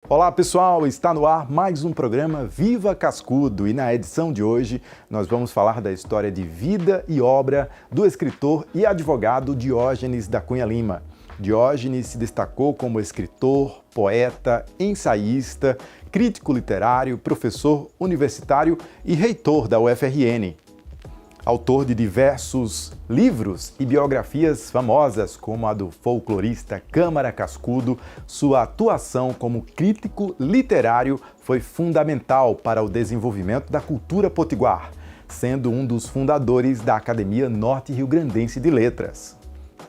Olá pessoal, está no ar mais um programa Viva Cascudo e na edição de hoje nós vamos falar da história de vida e obra do escritor e advogado Diógenes da Cunha Lima. Diógenes se destacou como escritor, poeta, ensaísta, crítico literário, professor universitário e reitor da UFRN. Autor de diversos livros e biografias famosas, como a do folclorista Câmara Cascudo, sua atuação como crítico literário foi fundamental para o desenvolvimento da cultura potiguar, sendo um dos fundadores da Academia Norte-Riograndense de Letras.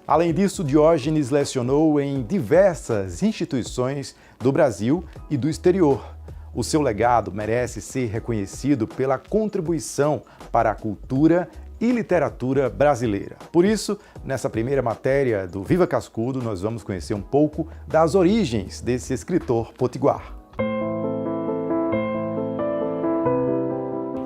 Além disso, Diógenes lecionou em diversas instituições do Brasil e do exterior. O seu legado merece ser reconhecido pela contribuição para a cultura e literatura brasileira. Por isso, nessa primeira matéria do Viva Cascudo, nós vamos conhecer um pouco das origens desse escritor potiguar.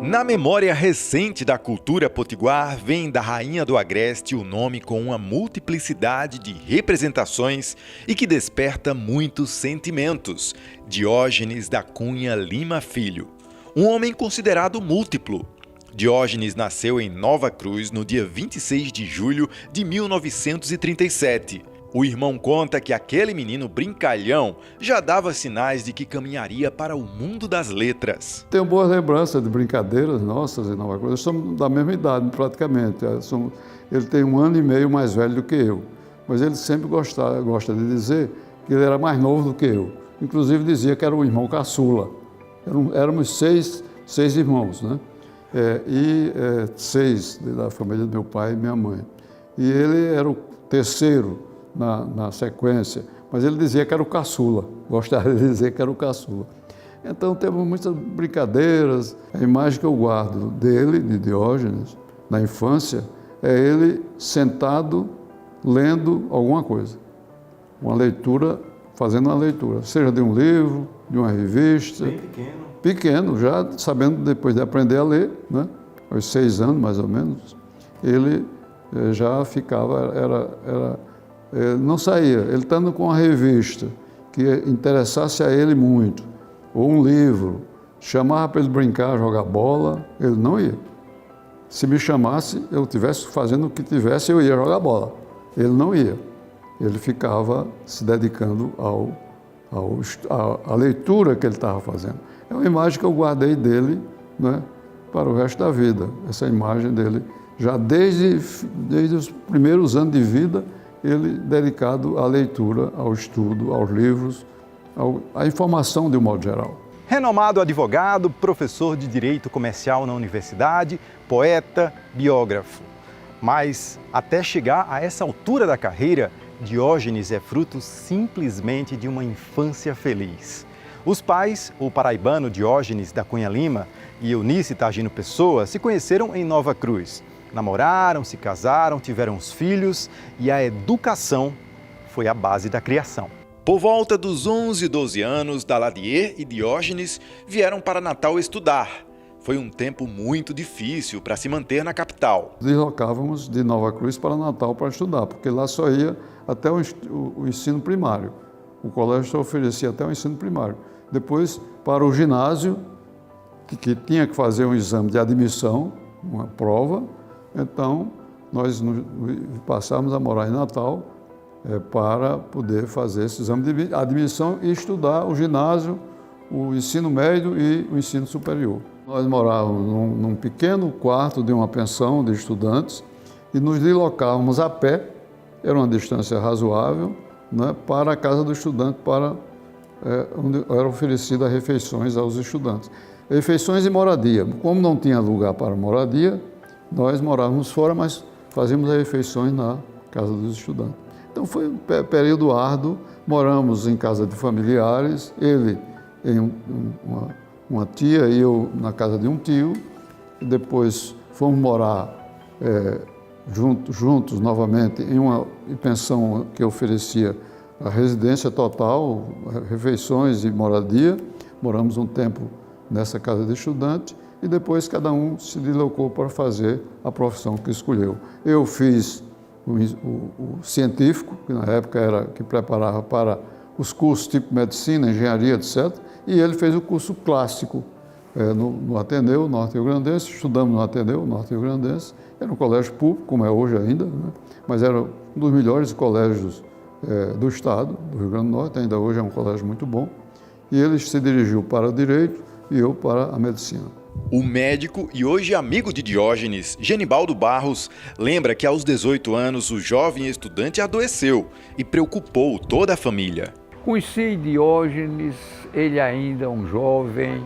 Na memória recente da cultura potiguar, vem da Rainha do Agreste o nome com uma multiplicidade de representações e que desperta muitos sentimentos. Diógenes da Cunha Lima Filho, um homem considerado múltiplo. Diógenes nasceu em Nova Cruz no dia 26 de julho de 1937. O irmão conta que aquele menino brincalhão já dava sinais de que caminharia para o mundo das letras. Tenho boas lembranças de brincadeiras nossas em Nova Cruz. Somos da mesma idade, praticamente. Ele tem 1 ano e meio mais velho do que eu. Mas ele sempre gosta de dizer que ele era mais novo do que eu. Inclusive dizia que era o irmão caçula. Éramos seis irmãos, né? Seis da família do meu pai e minha mãe. E ele era o terceiro na sequência, mas ele dizia que era o caçula, gostava de dizer que era o caçula. Então temos muitas brincadeiras. A imagem que eu guardo dele, de Diógenes, na infância, é ele sentado lendo alguma coisa, fazendo uma leitura, seja de um livro, de uma revista. Bem pequeno. Pequeno, já sabendo depois de aprender a ler, né? Aos 6 anos mais ou menos, ele já ficava, não saía. Ele estando com uma revista que interessasse a ele muito, ou um livro, chamava para ele brincar, jogar bola, ele não ia. Se me chamasse, eu estivesse fazendo o que tivesse, eu ia jogar bola. Ele não ia. Ele ficava se dedicando à leitura que ele estava fazendo. É uma imagem que eu guardei dele, né, para o resto da vida. Essa imagem dele, já desde os primeiros anos de vida, ele dedicado à leitura, ao estudo, aos livros, à informação de um modo geral. Renomado advogado, professor de Direito Comercial na universidade, poeta, biógrafo. Mas, até chegar a essa altura da carreira, Diógenes é fruto simplesmente de uma infância feliz. Os pais, o paraibano Diógenes da Cunha Lima e Eunice Targino Pessoa, se conheceram em Nova Cruz. Namoraram, se casaram, tiveram os filhos e a educação foi a base da criação. Por volta dos 11 e 12 anos, Daladier e Diógenes vieram para Natal estudar. Foi um tempo muito difícil para se manter na capital. Deslocávamos de Nova Cruz para Natal para estudar, porque lá só ia até o ensino primário. O colégio só oferecia até o ensino primário. Depois, para o ginásio, que tinha que fazer um exame de admissão, uma prova. Então, nós passamos a morar em Natal para poder fazer esse exame de admissão e estudar o ginásio, o ensino médio e o ensino superior. Nós morávamos num pequeno quarto de uma pensão de estudantes e nos deslocávamos a pé, era uma distância razoável, né, para a casa do estudante, onde eram oferecidas refeições aos estudantes. Refeições e moradia. Como não tinha lugar para moradia, nós morávamos fora, mas fazíamos as refeições na casa dos estudantes. Então foi um período árduo. Moramos em casa de familiares, ele em uma tia e eu na casa de um tio. E depois fomos morar juntos novamente em uma pensão que oferecia a residência total, refeições e moradia. Moramos um tempo nessa casa de estudante e depois cada um se deslocou para fazer a profissão que escolheu. Eu fiz o científico, que na época era que preparava para os cursos tipo medicina, engenharia, etc. E ele fez o curso clássico no Ateneu Norte-Rio-Grandense, estudamos no Ateneu Norte-Rio-Grandense, era um colégio público, como é hoje ainda, né? Mas era um dos melhores colégios do estado, do Rio Grande do Norte, ainda hoje é um colégio muito bom. E ele se dirigiu para o direito e eu para a medicina. O médico e hoje amigo de Diógenes, Genibaldo Barros, lembra que aos 18 anos o jovem estudante adoeceu e preocupou toda a família. Conheci Diógenes, ele ainda um jovem,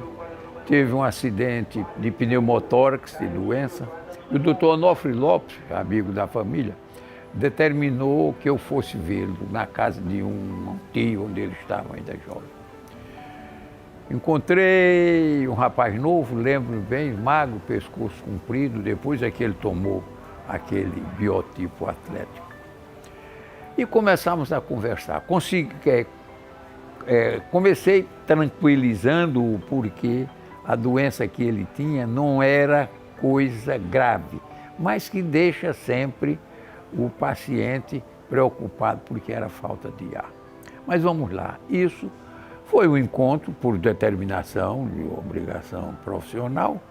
teve um acidente de pneumotórax, de doença, e o doutor Onofre Lopes, amigo da família, determinou que eu fosse vê-lo na casa de um tio onde ele estava ainda jovem. Encontrei um rapaz novo, lembro bem, magro, pescoço comprido, depois é que ele tomou aquele biotipo atlético. E começamos a conversar. Comecei tranquilizando-o porque a doença que ele tinha não era coisa grave, mas que deixa sempre o paciente preocupado porque era falta de ar. Mas vamos lá, isso foi um encontro por determinação e obrigação profissional,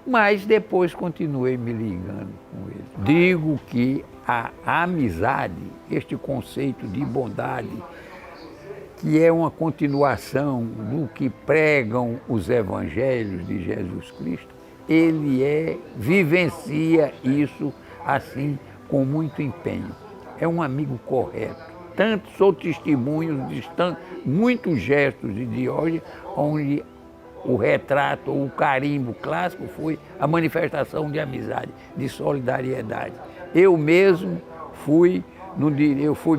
mas depois continuei me ligando com ele. Digo que a amizade, este conceito de bondade, que é uma continuação do que pregam os evangelhos de Jesus Cristo, ele vivencia isso assim com muito empenho. É um amigo correto. Tanto sou testemunho de muitos gestos de Diógenes, onde o retrato, o carimbo clássico foi a manifestação de amizade, de solidariedade. Eu mesmo fui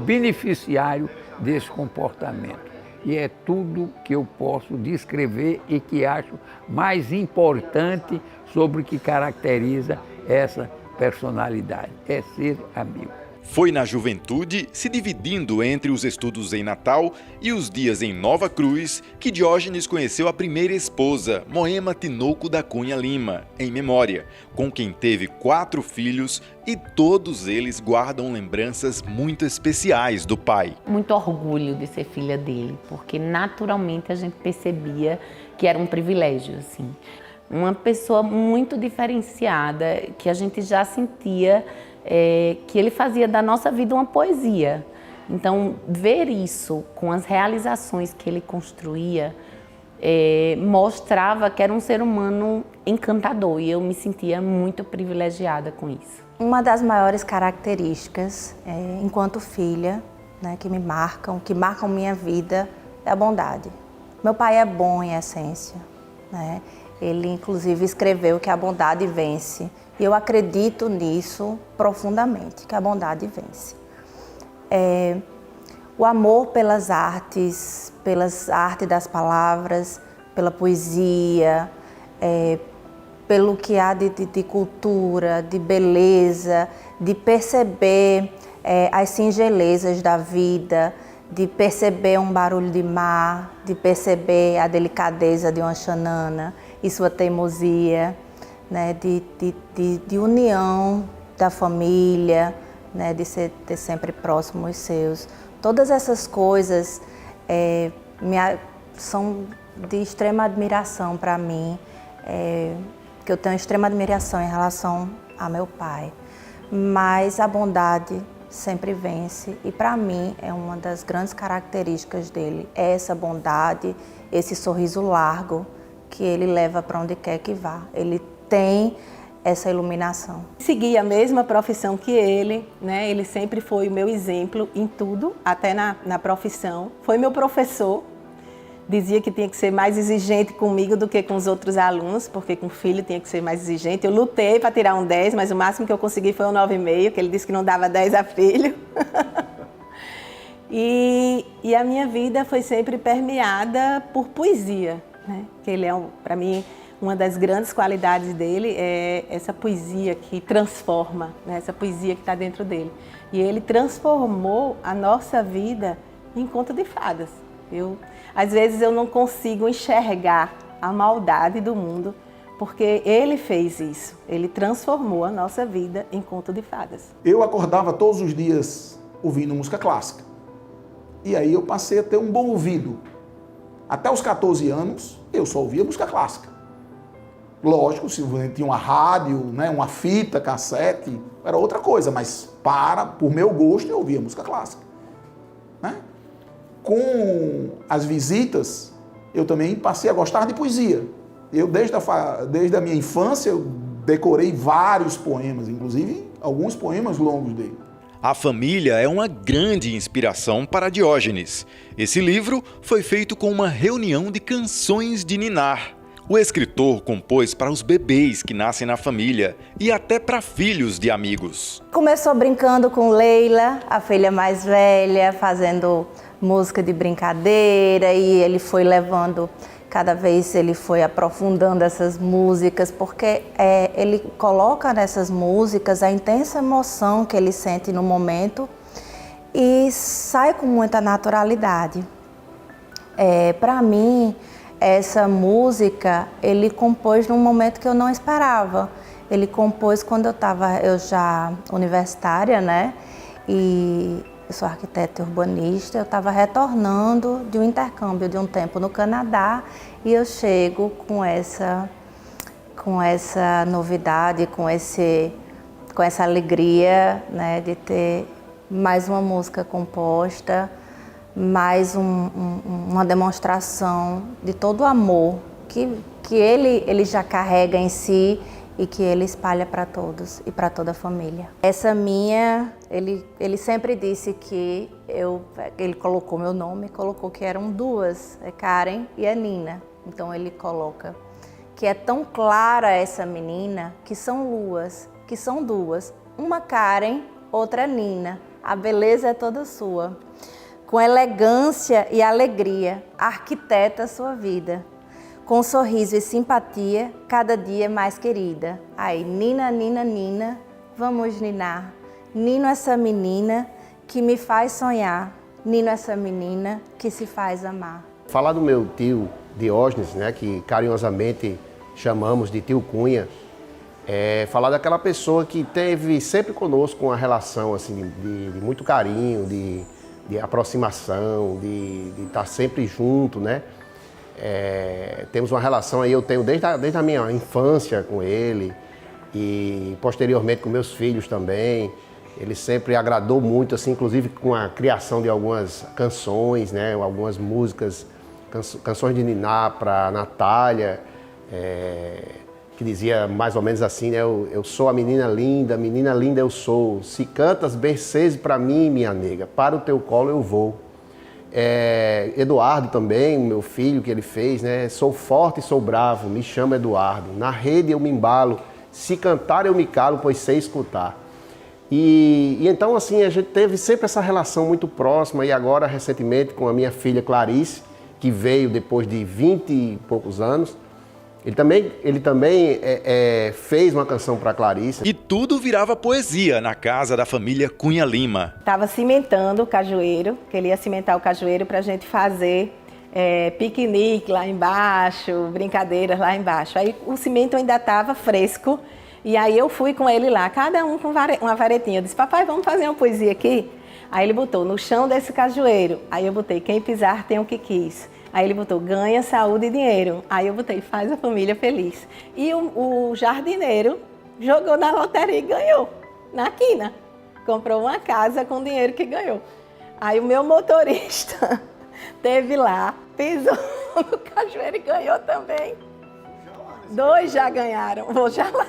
beneficiário desse comportamento. E é tudo que eu posso descrever e que acho mais importante sobre o que caracteriza essa personalidade, é ser amigo. Foi na juventude, se dividindo entre os estudos em Natal e os dias em Nova Cruz, que Diógenes conheceu a primeira esposa, Moema Tinoco da Cunha Lima, em memória, com quem teve 4 filhos e todos eles guardam lembranças muito especiais do pai. Muito orgulho de ser filha dele, porque naturalmente a gente percebia que era um privilégio, assim. Uma pessoa muito diferenciada, que a gente já sentia que ele fazia da nossa vida uma poesia. Então, ver isso com as realizações que ele construía mostrava que era um ser humano encantador e eu me sentia muito privilegiada com isso. Uma das maiores características, enquanto filha, né, que marcam minha vida, é a bondade. Meu pai é bom em essência, né? Ele, inclusive, escreveu que a bondade vence. E eu acredito nisso profundamente, que a bondade vence. O amor pelas artes das palavras, pela poesia, pelo que há de cultura, de beleza, de perceber as singelezas da vida, de perceber um barulho de mar, de perceber a delicadeza de uma xanana e sua teimosia, né, de união da família, né, de ter sempre próximo os seus. Todas essas coisas são de extrema admiração para mim, que eu tenho extrema admiração em relação a meu pai. Mas a bondade sempre vence e para mim é uma das grandes características dele, é essa bondade, esse sorriso largo que ele leva para onde quer que vá. Ele tem essa iluminação. Segui a mesma profissão que ele, né? Ele sempre foi o meu exemplo em tudo, até na profissão. Foi meu professor, dizia que tinha que ser mais exigente comigo do que com os outros alunos, porque com o filho tinha que ser mais exigente. Eu lutei para tirar um 10, mas o máximo que eu consegui foi um 9,5, que ele disse que não dava 10 a filho. E a minha vida foi sempre permeada por poesia, né? Que ele para mim, uma das grandes qualidades dele é essa poesia que transforma, né? Essa poesia que está dentro dele. E ele transformou a nossa vida em conto de fadas. Às vezes eu não consigo enxergar a maldade do mundo, porque ele fez isso. Ele transformou a nossa vida em conto de fadas. Eu acordava todos os dias ouvindo música clássica. E aí eu passei a ter um bom ouvido. Até os 14 anos, eu só ouvia música clássica. Lógico, se tinha uma rádio, né, uma fita, cassete, era outra coisa, mas por meu gosto, eu ouvia música clássica. Né? Com as visitas, eu também passei a gostar de poesia. Eu, desde a minha infância, eu decorei vários poemas, inclusive alguns poemas longos dele. A família é uma grande inspiração para Diógenes. Esse livro foi feito com uma reunião de canções de ninar. O escritor compôs para os bebês que nascem na família e até para filhos de amigos. Começou brincando com Leila, a filha mais velha, fazendo música de brincadeira, e ele foi levando, cada vez ele foi aprofundando essas músicas, porque ele coloca nessas músicas a intensa emoção que ele sente no momento e sai com muita naturalidade. Para mim, essa música ele compôs num momento que eu não esperava. Ele compôs quando eu já universitária, né? E eu sou arquiteta e urbanista, eu estava retornando de um intercâmbio de um tempo no Canadá e eu chego com essa novidade, com essa alegria, né, de ter mais uma música composta, mais uma demonstração de todo o amor que ele já carrega em si e que ele espalha para todos e para toda a família. Essa minha, ele sempre disse que ele colocou meu nome, colocou que eram duas, Karen e a Nina. Então ele coloca que é tão clara essa menina que são luas, que são duas, uma Karen, outra Nina. A beleza é toda sua. Com elegância e alegria, arquiteta a sua vida. Com sorriso e simpatia, cada dia mais querida. Aí, Nina, Nina, Nina, vamos ninar. Nino essa menina que me faz sonhar. Nino essa menina que se faz amar. Falar do meu tio Diógenes, né, que carinhosamente chamamos de tio Cunha, falar daquela pessoa que teve sempre conosco uma relação assim, de muito carinho, de aproximação, de estar sempre junto, né? Temos uma relação aí, eu tenho desde a minha infância com ele e posteriormente com meus filhos também. Ele sempre agradou muito, assim, inclusive com a criação de algumas canções, né? Algumas músicas, canções de ninar para Natália, que dizia mais ou menos assim, né? Eu sou a menina linda eu sou. Se cantas berceze para mim, minha nega, para o teu colo eu vou. Eduardo também, meu filho, que ele fez, né? Sou forte e sou bravo, me chamo Eduardo. Na rede eu me embalo, se cantar eu me calo, pois sei escutar. E então, assim, a gente teve sempre essa relação muito próxima e agora, recentemente, com a minha filha Clarice, que veio depois de 20 e poucos anos, ele também fez uma canção para Clarice. E tudo virava poesia na casa da família Cunha Lima. Estava cimentando o cajueiro, que ele ia cimentar o cajueiro para a gente fazer piquenique lá embaixo, brincadeiras lá embaixo. Aí o cimento ainda estava fresco e aí eu fui com ele lá, cada um com uma varetinha. Eu disse, papai, vamos fazer uma poesia aqui? Aí ele botou, no chão desse cajueiro. Aí eu botei, quem pisar tem o que quis. Aí ele botou, ganha saúde e dinheiro. Aí eu botei, faz a família feliz. E o jardineiro jogou na loteria e ganhou, na quina. Comprou uma casa com o dinheiro que ganhou. Aí o meu motorista teve lá, pisou no cajueiro e ganhou também. 2 já ganharam, vou já lá.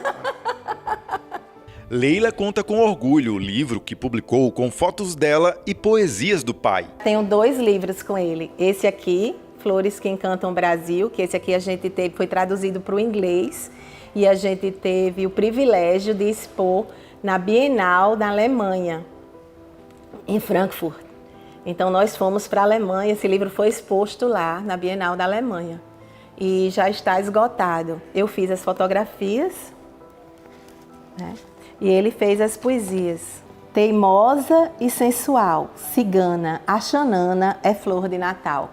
Leila conta com orgulho o livro que publicou com fotos dela e poesias do pai. Tenho 2 livros com ele. Esse aqui, Flores que Encantam o Brasil, que esse aqui a gente foi traduzido para o inglês e a gente teve o privilégio de expor na Bienal da Alemanha, em Frankfurt. Então nós fomos para a Alemanha, esse livro foi exposto lá na Bienal da Alemanha e já está esgotado. Eu fiz as fotografias, né? E ele fez as poesias. Teimosa e sensual, cigana, a xanana é flor de Natal.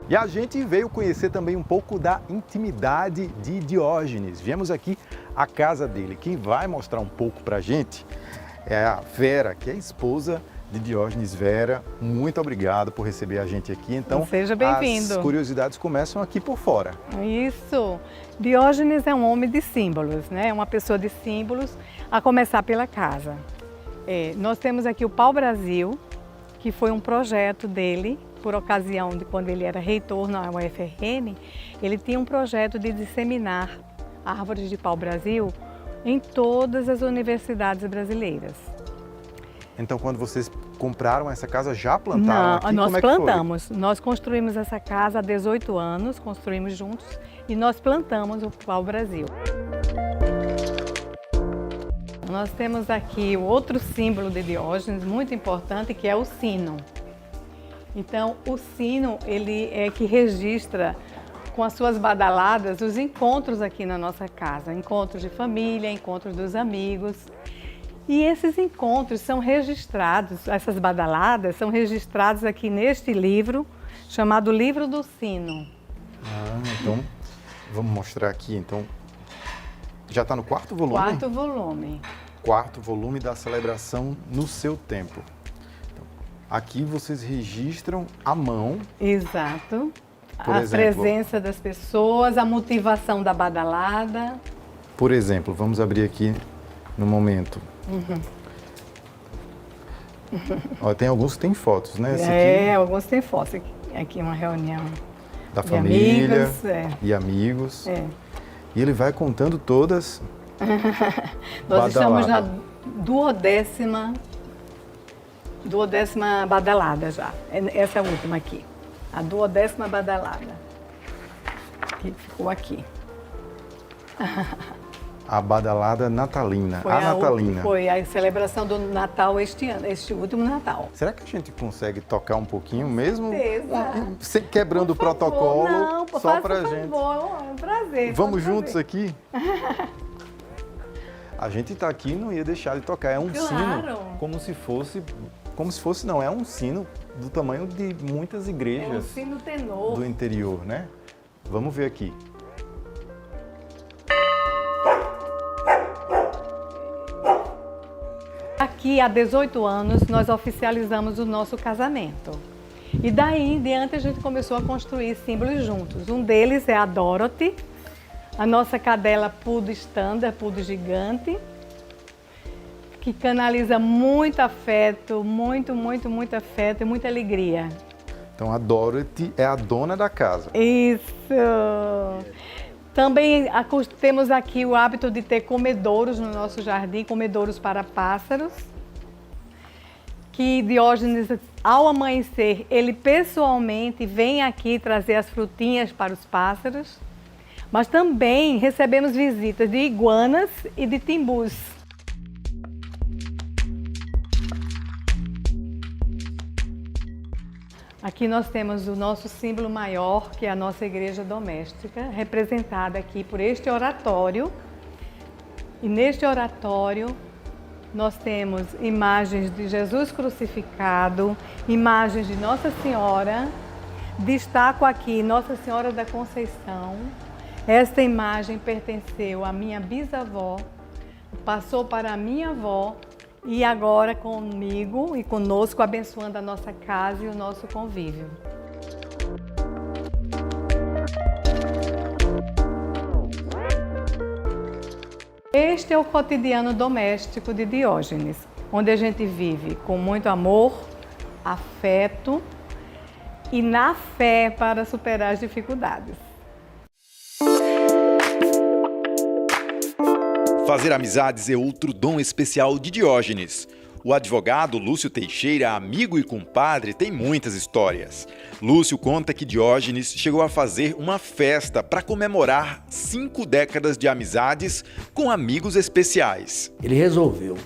E a gente veio conhecer também um pouco da intimidade de Diógenes. Viemos aqui a casa dele. Quem vai mostrar um pouco para a gente é a Vera, que é a esposa de Diógenes. Vera, muito obrigado por receber a gente aqui. Então, seja bem-vindo. As curiosidades começam aqui por fora. Isso. Diógenes é um homem de símbolos, né? É uma pessoa de símbolos, a começar pela casa. Nós temos aqui o Pau-Brasil, que foi um projeto dele, por ocasião de quando ele era reitor na UFRN. Ele tinha um projeto de disseminar árvores de pau-brasil em todas as universidades brasileiras. Então, quando vocês compraram essa casa, já plantaram aqui? Nós Como é que plantamos. foi? Nós construímos essa casa há 18 anos, construímos juntos e nós plantamos o pau-brasil. Nós temos aqui o outro símbolo de Diógenes, muito importante, que é o sino. Então, o sino, ele é que registra com as suas badaladas os encontros aqui na nossa casa. Encontros de família, encontros dos amigos. E esses encontros são registrados, essas badaladas são registradas aqui neste livro, chamado Livro do Sino. Então, vamos mostrar aqui. Então, já está no quarto volume? Quarto volume. Quarto volume da celebração no seu tempo. Então, aqui vocês registram à mão. Exato. Por a exemplo, presença das pessoas, a motivação da badalada. Por exemplo, vamos abrir aqui no momento. Ó, tem alguns que tem fotos, né? Esse aqui, Alguns têm fotos. Aqui uma reunião da de família amigos, e amigos. É. E ele vai contando todas. Nós estamos na badalada. duodécima badalada já. Essa é a última aqui. A 10ª badalada. Que ficou aqui. A badalada natalina. Natalina. Foi a celebração do Natal este ano, este último Natal. Será que a gente consegue tocar um pouquinho mesmo? Certeza. Quebrando o protocolo, Não, só pra por gente. favor, é um prazer. Vamos pode juntos fazer. aqui? A gente tá aqui e não ia deixar de tocar. É um Claro. sino como se fosse não, é um sino do tamanho de muitas É um igrejas sino tenor. do interior, né? Vamos ver aqui. Aqui, há 18 anos, nós oficializamos o nosso casamento. E daí em diante a gente começou a construir símbolos juntos. Um deles é a Dorothy, a nossa cadela poodle standard, poodle gigante, que canaliza muito afeto, muito afeto e muita alegria. Então a Dorothy é a dona da casa. Isso! Também temos aqui o hábito de ter comedouros no nosso jardim, comedouros para pássaros, que Diógenes, ao amanhecer, ele pessoalmente vem aqui trazer as frutinhas para os pássaros, mas também recebemos visitas de iguanas e de timbus. Aqui nós temos o nosso símbolo maior, que é a nossa igreja doméstica, representada aqui por este oratório. E neste oratório nós temos imagens de Jesus crucificado, imagens de Nossa Senhora. Destaco aqui Nossa Senhora da Conceição. Esta imagem pertenceu à minha bisavó, passou para a minha avó, e agora comigo e conosco, abençoando a nossa casa e o nosso convívio. Este é o cotidiano doméstico de Diógenes, onde a gente vive com muito amor, afeto e na fé para superar as dificuldades. Fazer amizades é outro dom especial de Diógenes. O advogado Lúcio Teixeira, amigo e compadre, tem muitas histórias. Lúcio conta que Diógenes chegou a fazer uma festa para comemorar 5 décadas de amizades com amigos especiais. Ele resolveu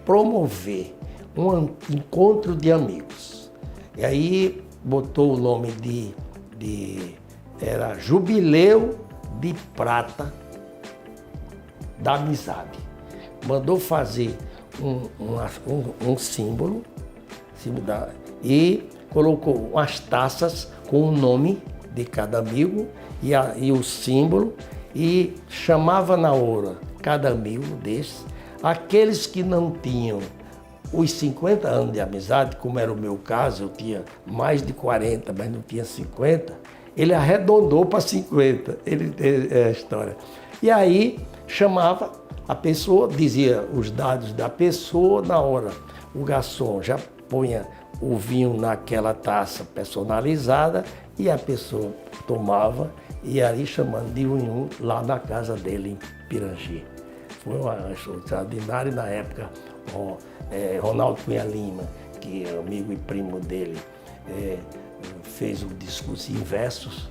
promover um encontro de amigos. E aí botou o nome era Jubileu de Prata da Amizade. Mandou fazer um símbolo e colocou umas taças com o nome de cada amigo e o símbolo, e chamava na hora cada amigo desses, aqueles que não tinham os 50 anos de amizade, como era o meu caso, eu tinha mais de 40, mas não tinha 50, ele arredondou para 50, é a história. E aí chamava a pessoa, dizia os dados da pessoa na hora. O garçom já punha o vinho naquela taça personalizada e a pessoa tomava e aí chamando de um em um lá na casa dele em Pirangi. Foi uma show extraordinário na época. Ronaldo Cunha Lima, que é amigo e primo dele, fez o discurso em versos,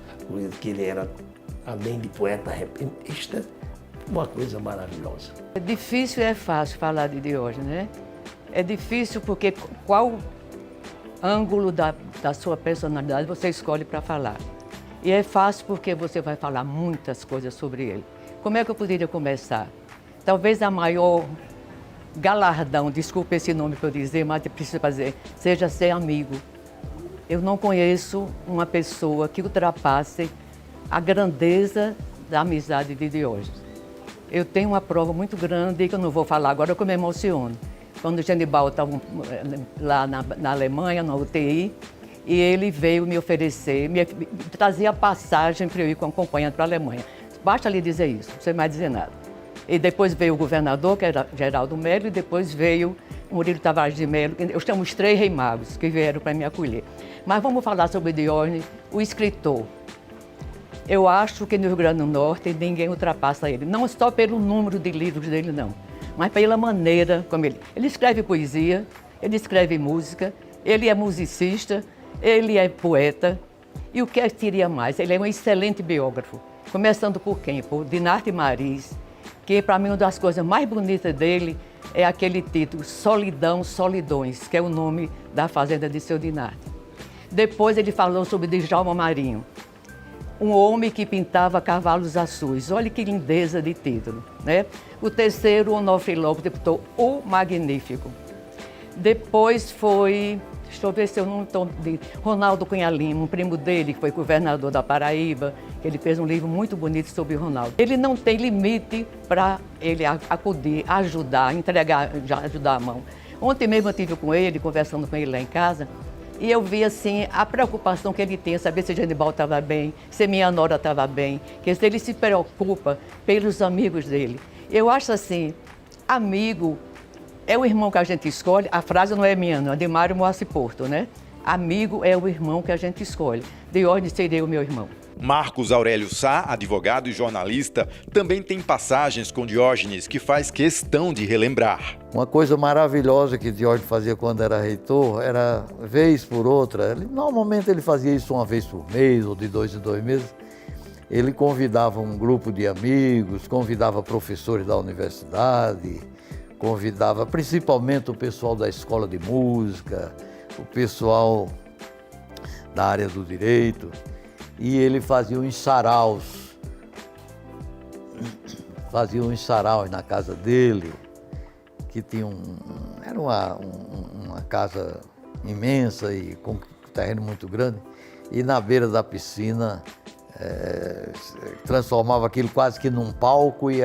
que ele era, além de poeta repentista, uma coisa maravilhosa. É difícil e é fácil falar de Diógenes, né? É difícil porque qual ângulo da sua personalidade você escolhe para falar. E é fácil porque você vai falar muitas coisas sobre ele. Como é que eu poderia começar? Talvez a maior galardão, desculpe esse nome que eu dizer, mas eu preciso fazer, seja ser amigo. Eu não conheço uma pessoa que ultrapasse a grandeza da amizade de Diógenes. Eu tenho uma prova muito grande que eu não vou falar agora, que eu me emociono. Quando o Genibal estava lá na Alemanha, na UTI, e ele veio me oferecer, me trazer a passagem para eu ir com acompanhante para a Alemanha. Basta lhe dizer isso, não sei mais dizer nada. E depois veio o governador, que era Geraldo Melo, e depois veio Murilo Tavares de Melo. Eu chamo os 3 reis magos que vieram para me acolher. Mas vamos falar sobre Diógenes, o escritor. Eu acho que no Rio Grande do Norte ninguém ultrapassa ele. Não só pelo número de livros dele, não. Mas pela maneira como ele escreve poesia, ele escreve música, ele é musicista, ele é poeta. E o que seria mais? Ele é um excelente biógrafo. Começando por quem? Por Dinarte Maris, que para mim uma das coisas mais bonitas dele é aquele título, Solidão, Solidões, que é o nome da fazenda de seu Dinarte. Depois ele falou sobre Djalma Marinho, um homem que pintava cavalos azuis. Olha que lindeza de título, né? O terceiro, Onofre Lopes, deputou O Magnífico. Depois foi, deixa eu ver se eu não estou... Ronaldo Cunha Lima, um primo dele, que foi governador da Paraíba, que ele fez um livro muito bonito sobre Ronaldo. Ele não tem limite para ele acudir, ajudar, entregar, ajudar a mão. Ontem mesmo eu estive com ele, conversando com ele lá em casa, e eu vi assim a preocupação que ele tem, saber se Genibal estava bem, se minha nora estava bem, que ele se preocupa pelos amigos dele. Eu acho assim, amigo é o irmão que a gente escolhe, a frase não é minha, não, é de Mário Moacir Porto, né? Amigo é o irmão que a gente escolhe. Diógenes seria o meu irmão. Marcos Aurélio Sá, advogado e jornalista, também tem passagens com Diógenes que faz questão de relembrar. Uma coisa maravilhosa que Diógenes fazia quando era reitor era, vez por outra, normalmente ele fazia isso uma vez por mês ou de 2 em 2 meses, ele convidava um grupo de amigos, convidava professores da universidade, convidava principalmente o pessoal da escola de música, o pessoal da área do direito, e ele fazia uns saraus na casa dele, que tinha era uma casa imensa e com um terreno muito grande, e na beira da piscina transformava aquilo quase que num palco, e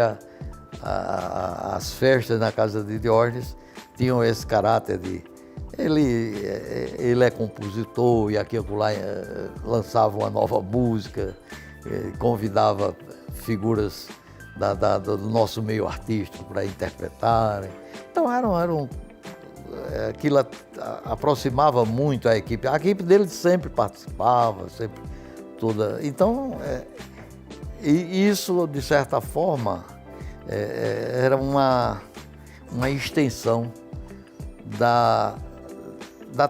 as festas na casa de Diógenes tinham esse caráter de... Ele é compositor e aqui e acolá lançava uma nova música, convidava figuras do nosso meio artístico para interpretarem. Então aquilo aproximava muito a equipe. A equipe dele sempre participava, sempre toda. Então, e isso, de certa forma, era uma extensão da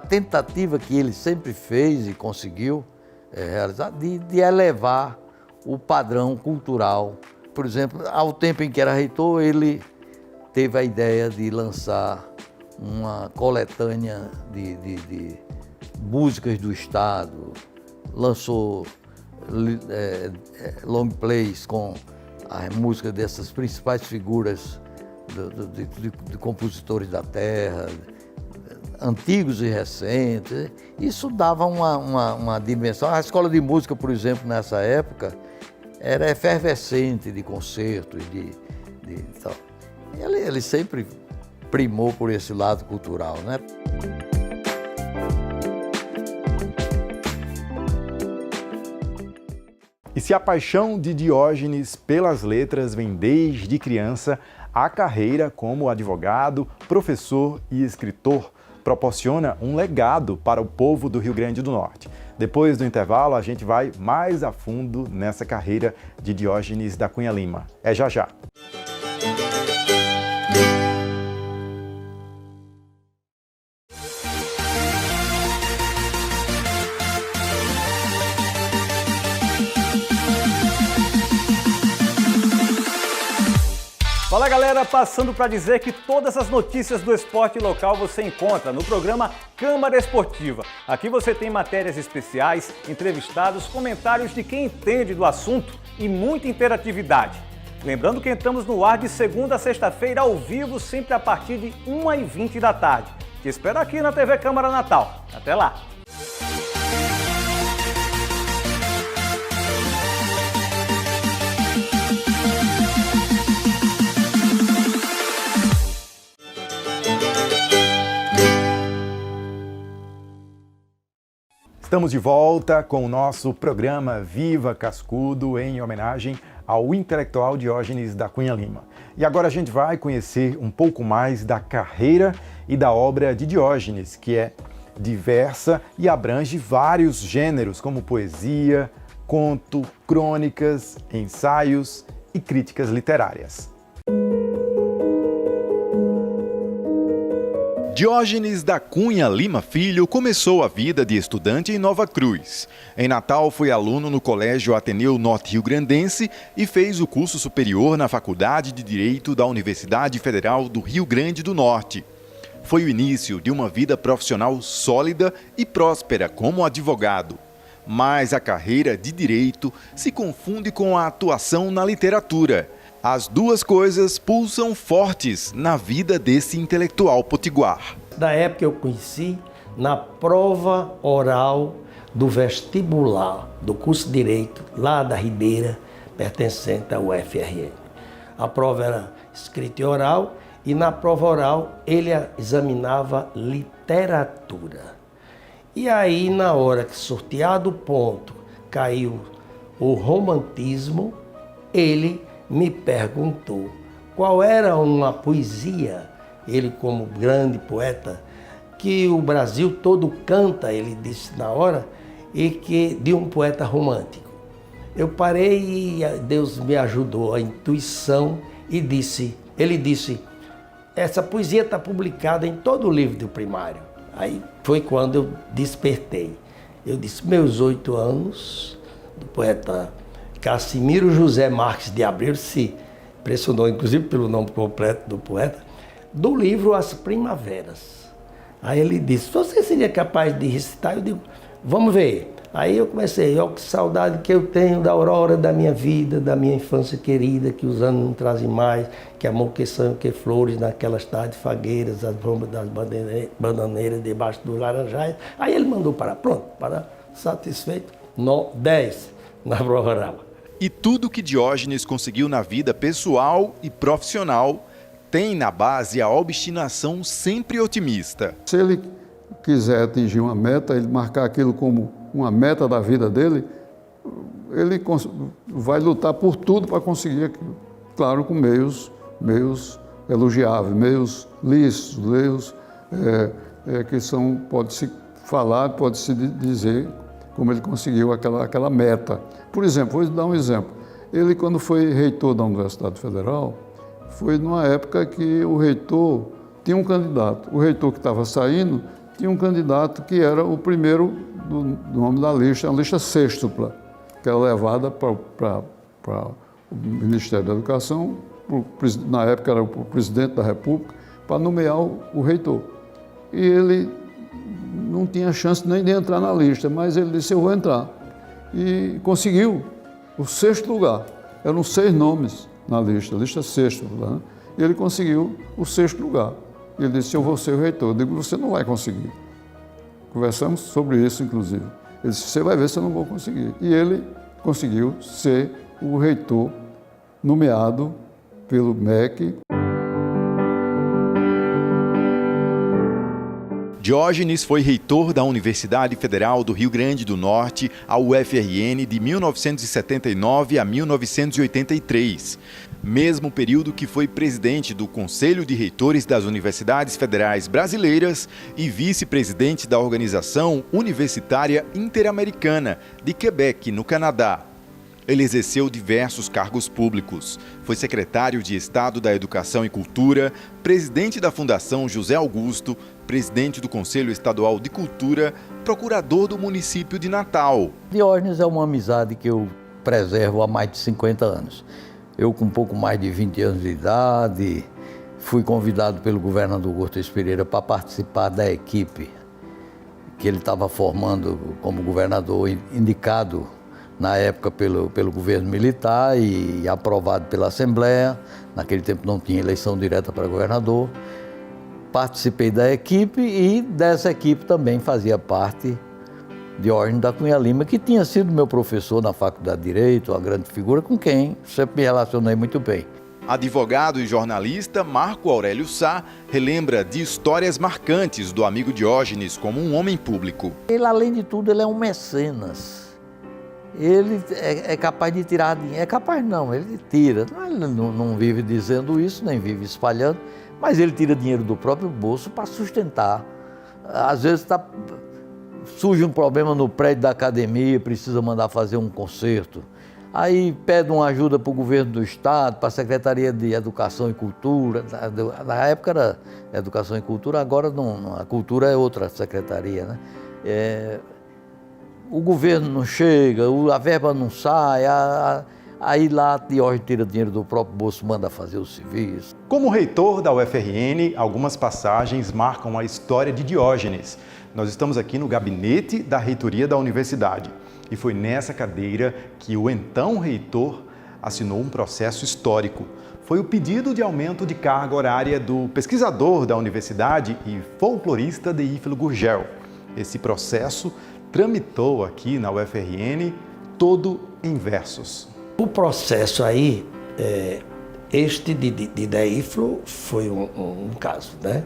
tentativa que ele sempre fez e conseguiu realizar de elevar o padrão cultural. Por exemplo, ao tempo em que era reitor, ele teve a ideia de lançar uma coletânea de músicas do Estado, lançou long plays com a música dessas principais figuras de compositores da terra, antigos e recentes. Isso dava uma dimensão. A escola de música, por exemplo, nessa época, era efervescente de concerto e de tal. Ele sempre primou por esse lado cultural, né? E se a paixão de Diógenes pelas letras vem desde criança, a carreira como advogado, professor e escritor proporciona um legado para o povo do Rio Grande do Norte. Depois do intervalo, a gente vai mais a fundo nessa carreira de Diógenes da Cunha Lima. É já já. Fala galera, passando para dizer que todas as notícias do esporte local você encontra no programa Câmara Esportiva. Aqui você tem matérias especiais, entrevistados, comentários de quem entende do assunto e muita interatividade. Lembrando que entramos no ar de segunda a sexta-feira ao vivo, sempre a partir de 1h20 da tarde. Te espero aqui na TV Câmara Natal. Até lá! Estamos de volta com o nosso programa Viva Cascudo, em homenagem ao intelectual Diógenes da Cunha Lima. E agora a gente vai conhecer um pouco mais da carreira e da obra de Diógenes, que é diversa e abrange vários gêneros, como poesia, conto, crônicas, ensaios e críticas literárias. Diógenes da Cunha Lima Filho começou a vida de estudante em Nova Cruz. Em Natal foi aluno no Colégio Ateneu Norte Rio Grandense e fez o curso superior na Faculdade de Direito da Universidade Federal do Rio Grande do Norte. Foi o início de uma vida profissional sólida e próspera como advogado. Mas a carreira de direito se confunde com a atuação na literatura. As duas coisas pulsam fortes na vida desse intelectual potiguar. Da época eu conheci na prova oral do vestibular do curso de Direito, lá da Ribeira, pertencente ao UFRN. A prova era escrita e oral, e na prova oral ele examinava literatura. E aí, na hora que sorteado o ponto, caiu o romantismo, ele me perguntou qual era uma poesia, ele como grande poeta, que o Brasil todo canta, ele disse na hora, e que de um poeta romântico. Eu parei e Deus me ajudou, a intuição, e ele disse, essa poesia está publicada em todo o livro do primário. Aí foi quando eu despertei. Eu disse, meus 8 anos, do poeta Cassimiro José Marques de Abreu, se impressionou inclusive pelo nome completo do poeta, do livro As Primaveras. Aí ele disse, você seria capaz de recitar? Eu digo, vamos ver. Aí eu comecei, ó, que saudade que eu tenho da aurora da minha vida, da minha infância querida, que os anos não trazem mais, que amor que são, que flores naquelas tardes fagueiras, as bombas das bananeiras debaixo dos laranjais. Aí ele mandou parar, pronto, para satisfeito, 10 na prova oral. E tudo que Diógenes conseguiu na vida pessoal e profissional tem na base a obstinação sempre otimista. Se ele quiser atingir uma meta, ele marcar aquilo como uma meta da vida dele, ele vai lutar por tudo para conseguir aquilo. Claro, com meios elogiáveis, meios lícitos, meios que são, pode-se falar, pode-se dizer como ele conseguiu aquela meta. Por exemplo, vou dar um exemplo. Ele, quando foi reitor da Universidade Federal, foi numa época que o reitor tinha um candidato. O reitor que estava saindo tinha um candidato que era o primeiro do nome da lista, a lista sextupla, que era levada para o Ministério da Educação, na época era o presidente da República, para nomear o reitor. E ele não tinha chance nem de entrar na lista, mas ele disse, eu vou entrar. E conseguiu o 6º lugar. Eram 6 nomes na lista sextupla, né? E ele conseguiu o 6º lugar. Ele disse, eu vou ser o reitor. Eu digo, você não vai conseguir. Conversamos sobre isso, inclusive. Ele disse, você vai ver se eu não vou conseguir. E ele conseguiu ser o reitor nomeado pelo MEC. Diógenes foi reitor da Universidade Federal do Rio Grande do Norte, a UFRN, de 1979 a 1983, mesmo período que foi presidente do Conselho de Reitores das Universidades Federais Brasileiras e vice-presidente da Organização Universitária Interamericana de Quebec, no Canadá. Ele exerceu diversos cargos públicos. Foi secretário de Estado da Educação e Cultura, presidente da Fundação José Augusto, presidente do Conselho Estadual de Cultura, procurador do município de Natal. Diógenes é uma amizade que eu preservo há mais de 50 anos. Eu, com um pouco mais de 20 anos de idade, fui convidado pelo governador Cortes Pereira para participar da equipe que ele estava formando como governador, indicado na época pelo governo militar e aprovado pela Assembleia. Naquele tempo não tinha eleição direta para governador. Participei da equipe e dessa equipe também fazia parte Diógenes da Cunha Lima, que tinha sido meu professor na Faculdade de Direito, uma grande figura com quem sempre me relacionei muito bem. Advogado e jornalista Marco Aurélio Sá relembra de histórias marcantes do amigo Diógenes como um homem público. Ele, além de tudo, ele é um mecenas. Ele é capaz de tirar dinheiro. É capaz não, ele tira. Ele não vive dizendo isso, nem vive espalhando, mas ele tira dinheiro do próprio bolso para sustentar. Às vezes surge um problema no prédio da academia, precisa mandar fazer um conserto. Aí pede uma ajuda para o governo do estado, para a Secretaria de Educação e Cultura. Na época era Educação e Cultura, agora não, a Cultura é outra secretaria, né? O governo não chega, a verba não sai, aí lá Diógenes tira dinheiro do próprio bolso, manda fazer o serviço. Como reitor da UFRN, algumas passagens marcam a história de Diógenes. Nós estamos aqui no gabinete da reitoria da universidade e foi nessa cadeira que o então reitor assinou um processo histórico. Foi o pedido de aumento de carga horária do pesquisador da universidade e folclorista Deífilo Gurgel. Esse processo tramitou aqui na UFRN todo em versos. O processo aí, este de Deífilo foi um caso, né?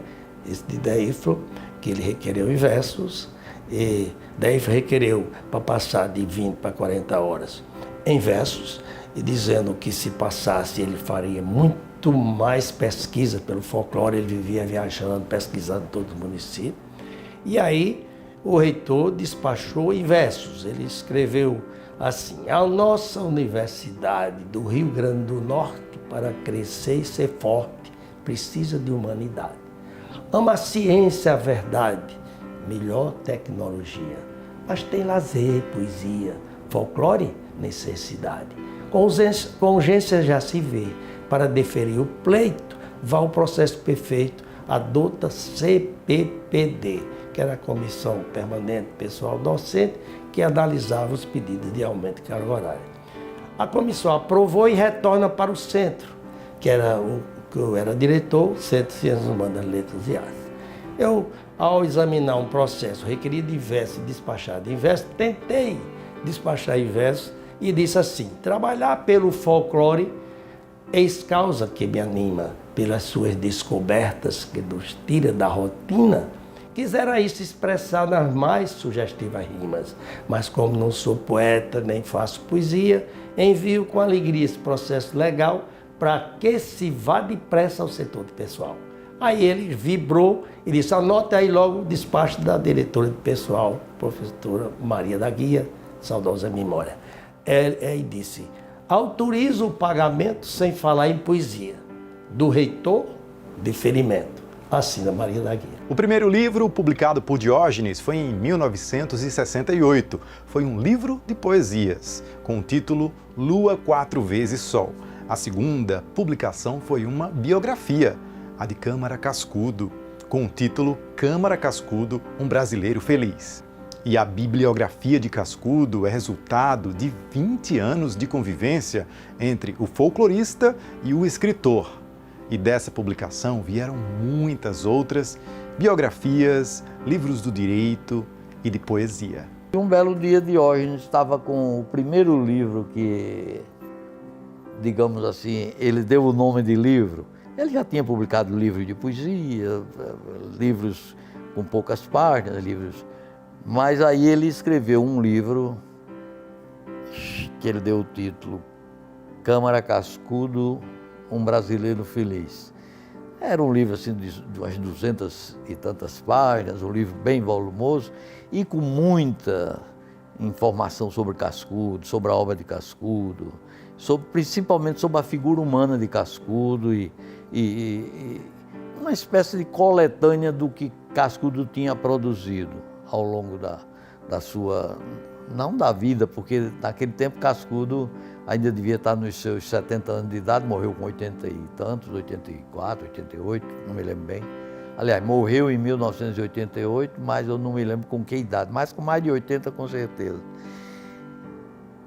Esse de Deífilo, que ele requereu em versos, e Deífilo requereu para passar de 20 para 40 horas em versos, e dizendo que se passasse ele faria muito mais pesquisa pelo folclore, ele vivia viajando, pesquisando todo o município. E aí o reitor despachou em versos, ele escreveu assim: a nossa Universidade do Rio Grande do Norte, para crescer e ser forte, precisa de humanidade. Ama a ciência, a verdade, melhor tecnologia, mas tem lazer, poesia, folclore, necessidade. Com urgência já se vê, para deferir o pleito, vá o processo perfeito, adota CPPD, que era a Comissão Permanente Pessoal Docente, que analisava os pedidos de aumento de carga horária. A comissão aprovou e retorna para o centro, que eu era diretor, Centro de Ciências Humanas, Letras e Artes. Eu, ao examinar um processo requerido em verso e despachado em verso, tentei despachar em verso e disse assim: trabalhar pelo folclore, eis causa que me anima, pelas suas descobertas que nos tira da rotina. Quisera isso expressar nas mais sugestivas rimas, mas como não sou poeta nem faço poesia, envio com alegria esse processo legal para que se vá depressa ao setor de pessoal. Aí ele vibrou e disse: anote aí logo o despacho da diretora de pessoal, professora Maria da Guia, saudosa memória. Ele disse: autorizo o pagamento sem falar em poesia, do reitor, deferimento. Assina Maria da Guia. O primeiro livro publicado por Diógenes foi em 1968. Foi um livro de poesias, com o título Lua 4 vezes Sol. A segunda publicação foi uma biografia, a de Câmara Cascudo, com o título Câmara Cascudo, um brasileiro feliz. E a bibliografia de Cascudo é resultado de 20 anos de convivência entre o folclorista e o escritor. E dessa publicação vieram muitas outras biografias, livros do direito e de poesia. Um belo dia, Diógenes estava com o primeiro livro que digamos assim, ele deu o nome de livro. Ele já tinha publicado livros de poesia, livros com poucas páginas, mas aí ele escreveu um livro que ele deu o título Câmara Cascudo, um Brasileiro Feliz. Era um livro assim de umas 200 e tantas páginas, um livro bem volumoso e com muita informação sobre Cascudo, sobre a obra de Cascudo, principalmente sobre a figura humana de Cascudo e uma espécie de coletânea do que Cascudo tinha produzido ao longo da sua, não da vida, porque naquele tempo Cascudo ainda devia estar nos seus 70 anos de idade, morreu com 80 e tantos, 84, 88, não me lembro bem. Aliás, morreu em 1988, mas eu não me lembro com que idade, mas com mais de 80 com certeza.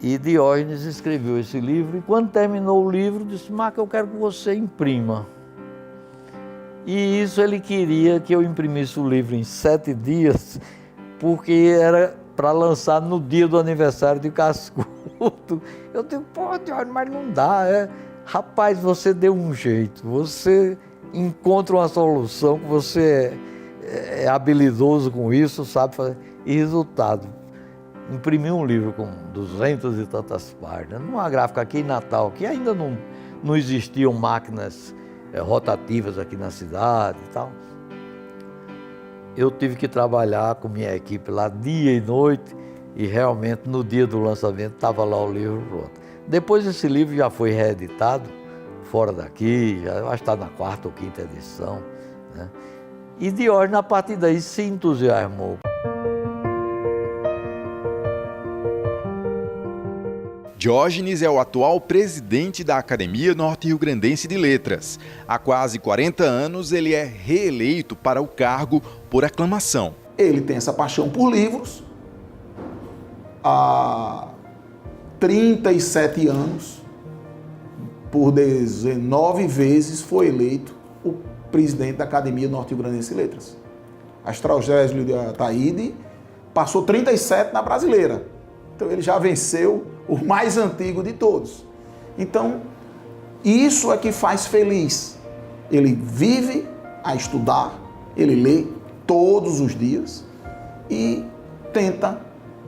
E Diógenes escreveu esse livro e quando terminou o livro disse: Marco, eu quero que você imprima. E isso ele queria que eu imprimisse o livro em 7 dias, porque era para lançar no dia do aniversário de Cascudo. Eu digo, pô, Diógenes, mas não dá. Rapaz, você deu um jeito, você encontra uma solução, que você é habilidoso com isso, sabe fazer. E resultado, imprimi um livro com 200 e tantas páginas, numa gráfica aqui em Natal, que ainda não existiam máquinas rotativas aqui na cidade e tal. Eu tive que trabalhar com minha equipe lá dia e noite e realmente no dia do lançamento estava lá o livro pronto. Depois esse livro já foi reeditado fora daqui, eu acho que está na 4ª ou 5ª edição, né? E Diógenes, a partir daí, se entusiasmou. Diógenes é o atual presidente da Academia Norte-Riograndense de Letras. Há quase 40 anos, ele é reeleito para o cargo por aclamação. Ele tem essa paixão por livros. Há 37 anos, por 19 vezes, foi eleito o presidente da Academia Norte-Riograndense de Letras. Astrogésio de Ataíde passou 37 na Brasileira. Então ele já venceu o mais antigo de todos. Então, isso é que faz feliz. Ele vive a estudar, ele lê todos os dias e tenta,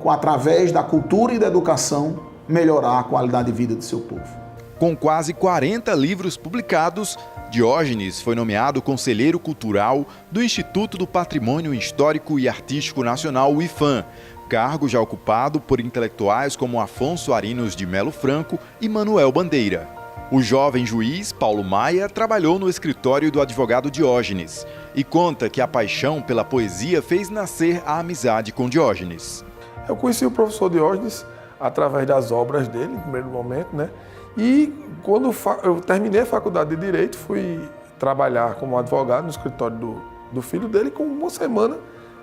através da cultura e da educação, melhorar a qualidade de vida do seu povo. Com quase 40 livros publicados, Diógenes foi nomeado Conselheiro Cultural do Instituto do Patrimônio Histórico e Artístico Nacional, o IPHAN, cargo já ocupado por intelectuais como Afonso Arinos de Melo Franco e Manuel Bandeira. O jovem juiz Paulo Maia trabalhou no escritório do advogado Diógenes e conta que a paixão pela poesia fez nascer a amizade com Diógenes. Eu conheci o professor Diógenes através das obras dele, em primeiro momento, né? E quando eu terminei a faculdade de Direito, fui trabalhar como advogado no escritório do filho dele. Com uma semana,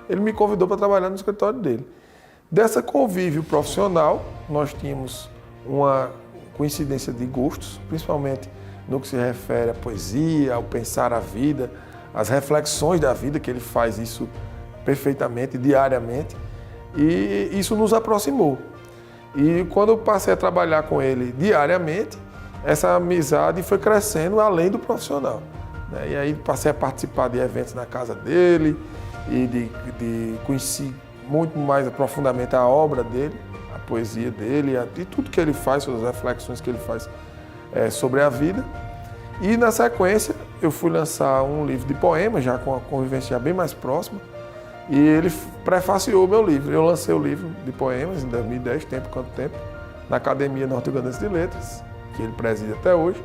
ele me convidou para trabalhar no escritório dele. Dessa convívio profissional, nós tínhamos uma coincidência de gostos, principalmente no que se refere à poesia, ao pensar a vida, às reflexões da vida, que ele faz isso perfeitamente, diariamente, e isso nos aproximou. E quando eu passei a trabalhar com ele diariamente, essa amizade foi crescendo além do profissional, né? E aí passei a participar de eventos na casa dele e de conhecer muito mais profundamente a obra dele, a poesia dele e tudo que ele faz, as reflexões que ele faz sobre a vida. E na sequência eu fui lançar um livro de poemas, já com a convivência já bem mais próxima, e ele prefaciou o meu livro. Eu lancei o livro de poemas em 2010, Tempo Quanto Tempo, na Academia Norte-Riograndense de Letras, que ele preside até hoje,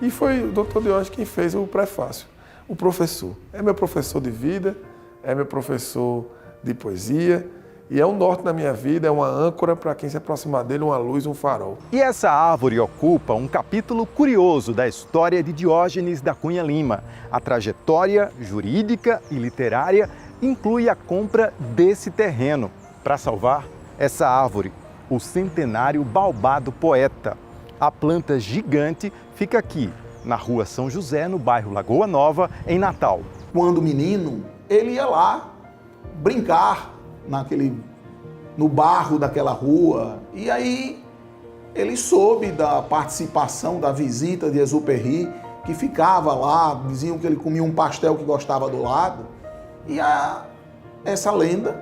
e foi o Dr. Diógenes quem fez o prefácio. O professor é meu professor de vida, é meu professor de poesia, e é um norte na minha vida, é uma âncora para quem se aproximar dele, uma luz, um farol. E essa árvore ocupa um capítulo curioso da história de Diógenes da Cunha Lima. A trajetória jurídica e literária inclui a compra desse terreno para salvar essa árvore, o centenário baobá do poeta. A planta gigante fica aqui, na Rua São José, no bairro Lagoa Nova, em Natal. Quando menino, ele ia lá brincar no barro daquela rua. E aí ele soube da participação, da visita de Exupéry, que ficava lá, diziam que ele comia um pastel que gostava do lado. E essa lenda,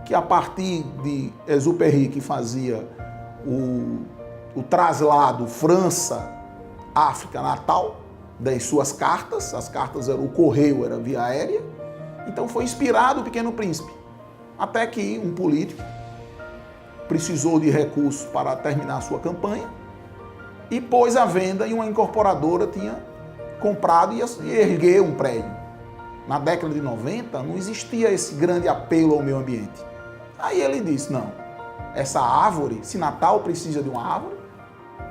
que a partir de Exupéry, que fazia o traslado França-África-Natal, das suas cartas, as cartas eram o correio, era via aérea, então foi inspirado o Pequeno Príncipe. Até que um político precisou de recursos para terminar a sua campanha e pôs à venda e uma incorporadora tinha comprado e ergueu um prédio. Na década de 90 não existia esse grande apelo ao meio ambiente. Aí ele disse, não, essa árvore, se Natal precisa de uma árvore,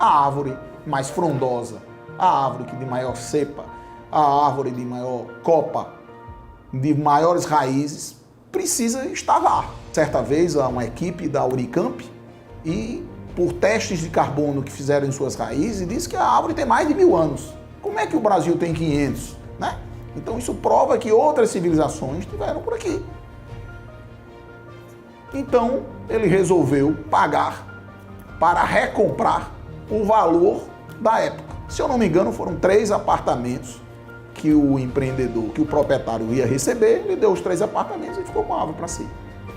a árvore mais frondosa, a árvore de maior cepa, a árvore de maior copa, de maiores raízes, precisa estar lá. Certa vez, uma equipe da Unicamp, e por testes de carbono que fizeram em suas raízes, disse que a árvore tem mais de 1000 anos. Como é que o Brasil tem 500? Né? Então isso prova que outras civilizações estiveram por aqui. Então ele resolveu pagar para recomprar o valor da época. Se eu não me engano, foram 3 apartamentos que o empreendedor, que o proprietário ia receber, ele deu os 3 apartamentos e ficou com a árvore para si.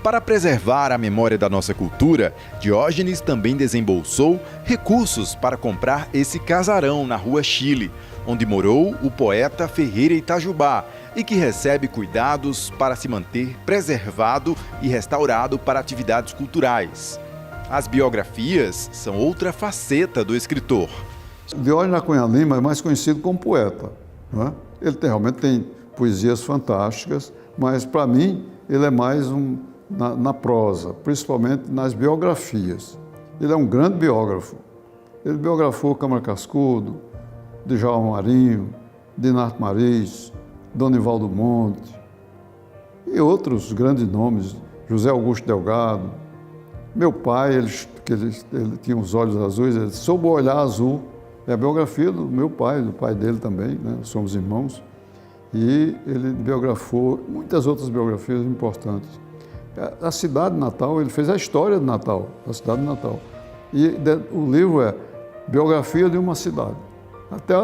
Para preservar a memória da nossa cultura, Diógenes também desembolsou recursos para comprar esse casarão na Rua Chile, onde morou o poeta Ferreira Itajubá e que recebe cuidados para se manter preservado e restaurado para atividades culturais. As biografias são outra faceta do escritor. Diógenes da Cunha Lima é mais conhecido como poeta, não é? Ele realmente tem poesias fantásticas, mas para mim ele é mais na prosa, principalmente nas biografias. Ele é um grande biógrafo. Ele biografou Câmara Cascudo, Djalma Marinho, Dinarte Maris, Donivaldo Monte e outros grandes nomes, José Augusto Delgado. Meu pai, ele tinha os olhos azuis, ele soube o olhar azul. É a biografia do meu pai, do pai dele também, né? Somos irmãos. E ele biografou muitas outras biografias importantes. A cidade de Natal, ele fez a história de Natal, a cidade de Natal. E o livro é Biografia de uma Cidade. Até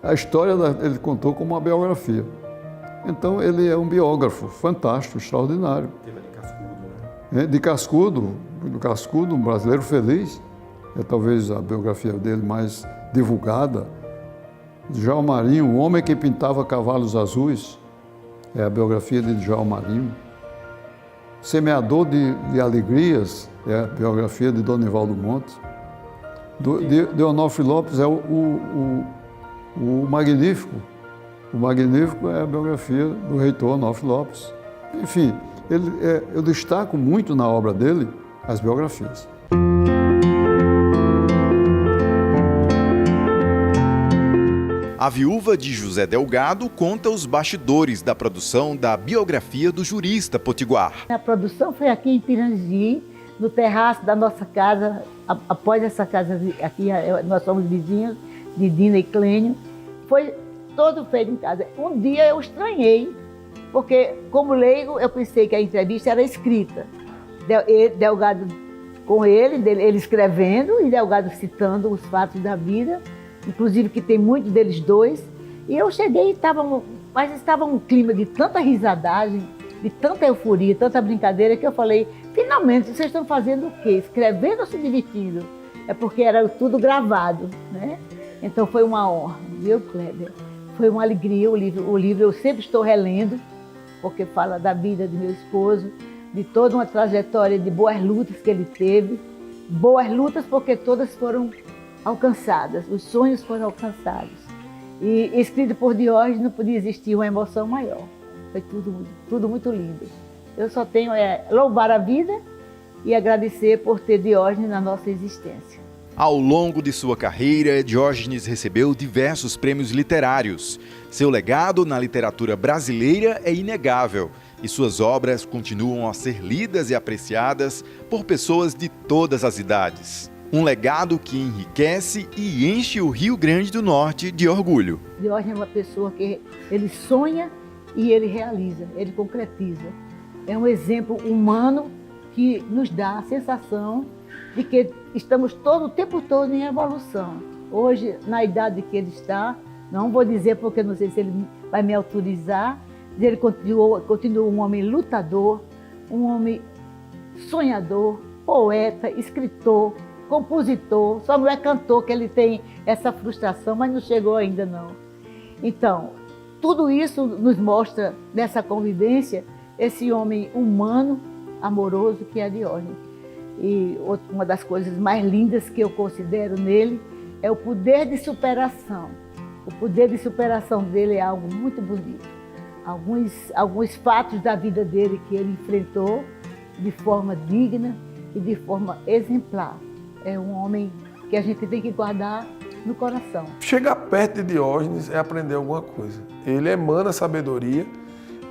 a história ele contou como uma biografia. Então ele é um biógrafo fantástico, extraordinário. Tema de Cascudo, né? De Cascudo, do Cascudo, um brasileiro feliz. É talvez a biografia dele mais divulgada. Djalma Marinho, o homem que pintava cavalos azuis, é a biografia de Djalma Marinho. Semeador de Alegrias, é a biografia de Donivaldo Monte. De Onofre Lopes é o Magnífico. O Magnífico é a biografia do reitor Onofre Lopes. Enfim, eu destaco muito na obra dele as biografias. A viúva de José Delgado conta os bastidores da produção da biografia do jurista potiguar. A produção foi aqui em Pirangi, no terraço da nossa casa. Após essa casa aqui, nós somos vizinhos de Dina e Clênio. Foi todo feito em casa. Um dia eu estranhei, porque como leigo eu pensei que a entrevista era escrita. Delgado com ele escrevendo e Delgado citando os fatos da vida, inclusive que tem muitos deles dois. E eu cheguei e estava um clima de tanta risadagem, de tanta euforia, tanta brincadeira, que eu falei, finalmente, vocês estão fazendo o quê? Escrevendo ou se divertindo? É porque era tudo gravado, né? Então foi uma honra, viu, Kleber? Foi uma alegria o livro eu sempre estou relendo, porque fala da vida de meu esposo, de toda uma trajetória de boas lutas que ele teve. Boas lutas porque todas foram alcançadas, os sonhos foram alcançados. E escrito por Diógenes não podia existir uma emoção maior. Foi tudo muito lindo. Eu só tenho louvar a vida e agradecer por ter Diógenes na nossa existência. Ao longo de sua carreira, Diógenes recebeu diversos prêmios literários. Seu legado na literatura brasileira é inegável e suas obras continuam a ser lidas e apreciadas por pessoas de todas as idades. Um legado que enriquece e enche o Rio Grande do Norte de orgulho. Diógenes é uma pessoa que ele sonha e ele realiza, ele concretiza. É um exemplo humano que nos dá a sensação de que estamos todo o tempo todo em evolução. Hoje, na idade que ele está, não vou dizer porque não sei se ele vai me autorizar, ele continua um homem lutador, um homem sonhador, poeta, escritor, compositor, só não é cantor que ele tem essa frustração, mas não chegou ainda não. Então, tudo isso nos mostra, nessa convivência, esse homem humano, amoroso que é Diógenes. E uma das coisas mais lindas que eu considero nele é o poder de superação. O poder de superação dele é algo muito bonito. Alguns fatos da vida dele que ele enfrentou de forma digna e de forma exemplar. É um homem que a gente tem que guardar no coração. Chegar perto de Diógenes é aprender alguma coisa. Ele emana sabedoria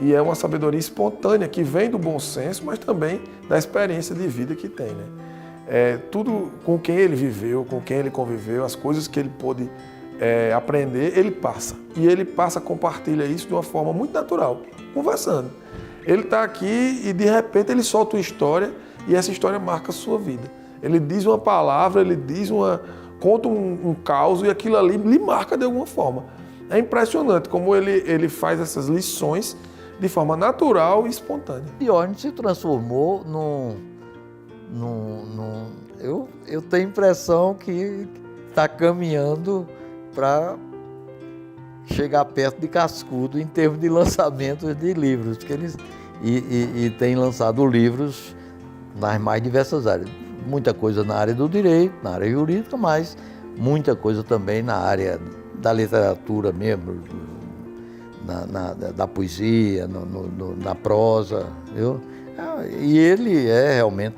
e é uma sabedoria espontânea que vem do bom senso, mas também da experiência de vida que tem, né? Tudo com quem ele viveu, com quem ele conviveu, as coisas que ele pôde aprender, ele passa. E ele compartilha isso de uma forma muito natural, conversando. Ele está aqui e de repente ele solta uma história e essa história marca a sua vida. Ele diz uma palavra, conta um caos e aquilo ali lhe marca de alguma forma. É impressionante como ele faz essas lições de forma natural e espontânea. Diógenes se transformou eu tenho a impressão que está caminhando para chegar perto de Cascudo em termos de lançamento de livros, porque eles tem lançado livros nas mais diversas áreas. Muita coisa na área do direito, na área jurídica, mas muita coisa também na área da literatura mesmo, da poesia, na prosa, viu? E ele é realmente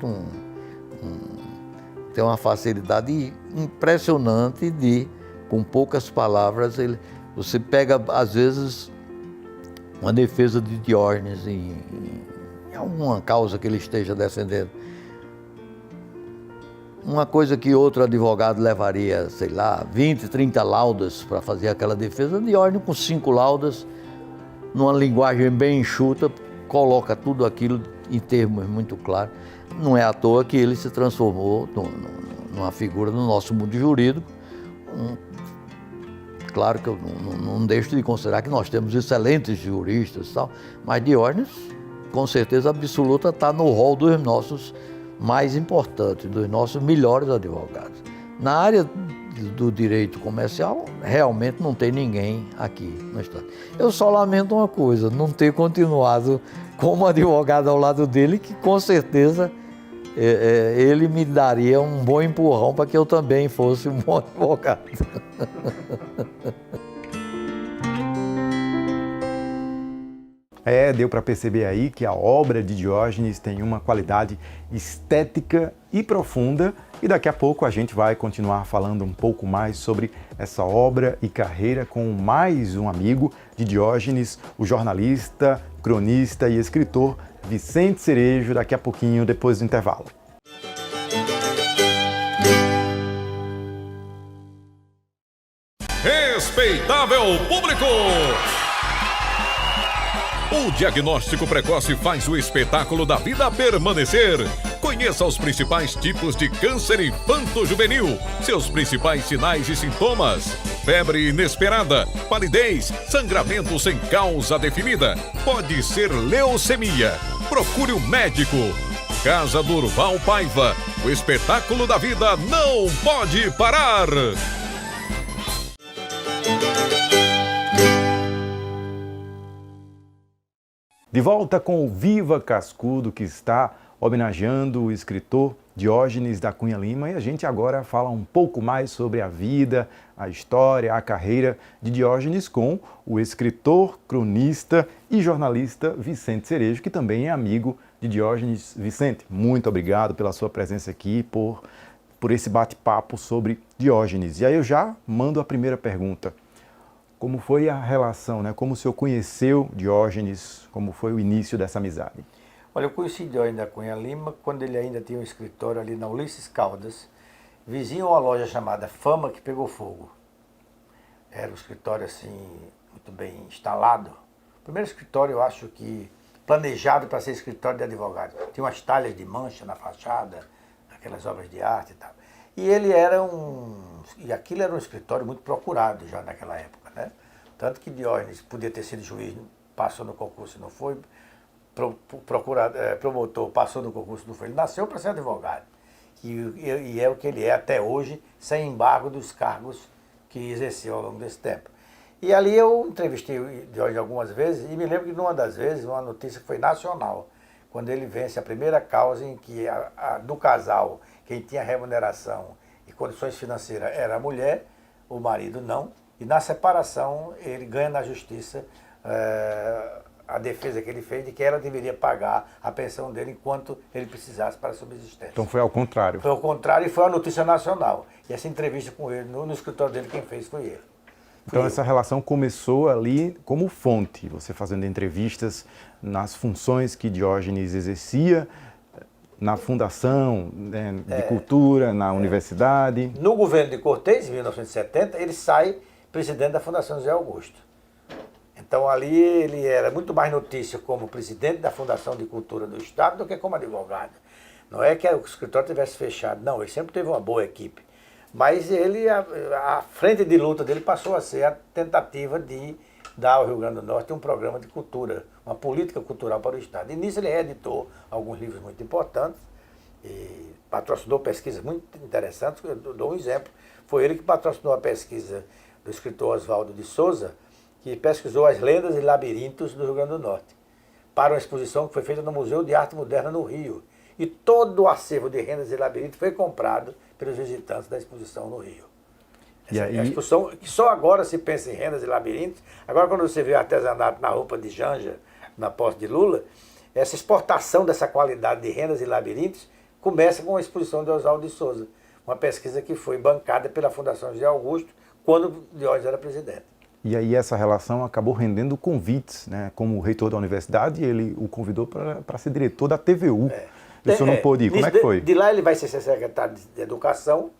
tem uma facilidade impressionante com poucas palavras, você pega, às vezes, uma defesa de Diógenes em alguma causa que ele esteja defendendo. Uma coisa que outro advogado levaria, sei lá, 20, 30 laudas para fazer aquela defesa, Diógenes com 5 laudas, numa linguagem bem enxuta, coloca tudo aquilo em termos muito claros. Não é à toa que ele se transformou numa figura no nosso mundo jurídico. Claro que eu não deixo de considerar que nós temos excelentes juristas e tal, mas Diógenes, com certeza absoluta, está no rol dos nossos mais importantes, dos nossos melhores advogados. Na área do direito comercial, realmente não tem ninguém aqui no estado. Eu só lamento uma coisa, não ter continuado como advogado ao lado dele, que com certeza ele me daria um bom empurrão para que eu também fosse um bom advogado. Deu para perceber aí que a obra de Diógenes tem uma qualidade estética e profunda, e daqui a pouco a gente vai continuar falando um pouco mais sobre essa obra e carreira com mais um amigo de Diógenes, o jornalista, cronista e escritor Vicente Cerejo, daqui a pouquinho, depois do intervalo. Respeitável público! O diagnóstico precoce faz o espetáculo da vida permanecer. Conheça os principais tipos de câncer infanto-juvenil, seus principais sinais e sintomas: febre inesperada, palidez, sangramento sem causa definida. Pode ser leucemia. Procure um médico. Casa Durval Paiva. O espetáculo da vida não pode parar. De volta com o Viva Cascudo, que está homenageando o escritor Diógenes da Cunha Lima, e a gente agora fala um pouco mais sobre a vida, a história, a carreira de Diógenes com o escritor, cronista e jornalista Vicente Cerejo, que também é amigo de Diógenes. Vicente, muito obrigado pela sua presença aqui, por esse bate-papo sobre Diógenes. E aí eu já mando a primeira pergunta. Como foi a relação, né? Como o senhor conheceu Diógenes? Como foi o início dessa amizade? Olha, eu conheci Diógenes da Cunha Lima quando ele ainda tinha um escritório ali na Ulisses Caldas, vizinho a uma loja chamada Fama, que pegou fogo. Era um escritório assim, muito bem instalado. O primeiro escritório, eu acho que planejado para ser escritório de advogado. Tinha umas talhas de mancha na fachada, aquelas obras de arte e tal. E ele era e aquilo era um escritório muito procurado já naquela época, né? Tanto que Diógenes podia ter sido juiz, passou no concurso e não foi, promotor, passou no concurso e não foi. Ele nasceu para ser advogado. E é o que ele é até hoje, sem embargo dos cargos que exerceu ao longo desse tempo. E ali eu entrevistei o Diógenes algumas vezes, e me lembro que numa das vezes, uma notícia que foi nacional, quando ele vence a primeira causa em que do casal, quem tinha remuneração e condições financeiras era a mulher, o marido não, e na separação ele ganha na justiça a defesa que ele fez de que ela deveria pagar a pensão dele enquanto ele precisasse para a subsistência. Então foi ao contrário. Foi ao contrário e foi a notícia nacional. E essa entrevista com ele, no escritório dele, quem fez foi ele. Então essa relação começou ali como fonte, você fazendo entrevistas nas funções que Diógenes exercia, na fundação, né, de cultura, na universidade. No governo de Cortez, em 1970, ele sai presidente da Fundação José Augusto. Então ali ele era muito mais notícia como presidente da Fundação de Cultura do Estado do que como advogado. Não é que o escritório tivesse fechado, não, ele sempre teve uma boa equipe. Mas ele, a frente de luta dele passou a ser a tentativa de dar ao Rio Grande do Norte um programa de cultura, uma política cultural para o Estado. E nisso ele reeditou alguns livros muito importantes e patrocinou pesquisas muito interessantes. Eu dou um exemplo. Foi ele que patrocinou a pesquisa do escritor Oswaldo de Souza, que pesquisou as lendas e labirintos do Rio Grande do Norte, para uma exposição que foi feita no Museu de Arte Moderna no Rio. E todo o acervo de lendas e labirintos foi comprado pelos visitantes da exposição no Rio. E aí... A exposição que só agora se pensa em rendas e labirintos. Agora, quando você vê o artesanato na roupa de Janja, na posse de Lula, essa exportação dessa qualidade de rendas e labirintos começa com a exposição de Oswaldo de Souza, uma pesquisa que foi bancada pela Fundação José Augusto quando Diógenes era presidente. E aí essa relação acabou rendendo convites, né? Como reitor da universidade, ele o convidou para ser diretor da TVU. O senhor não pôde ir, como é que foi? De lá ele vai ser secretário de Educação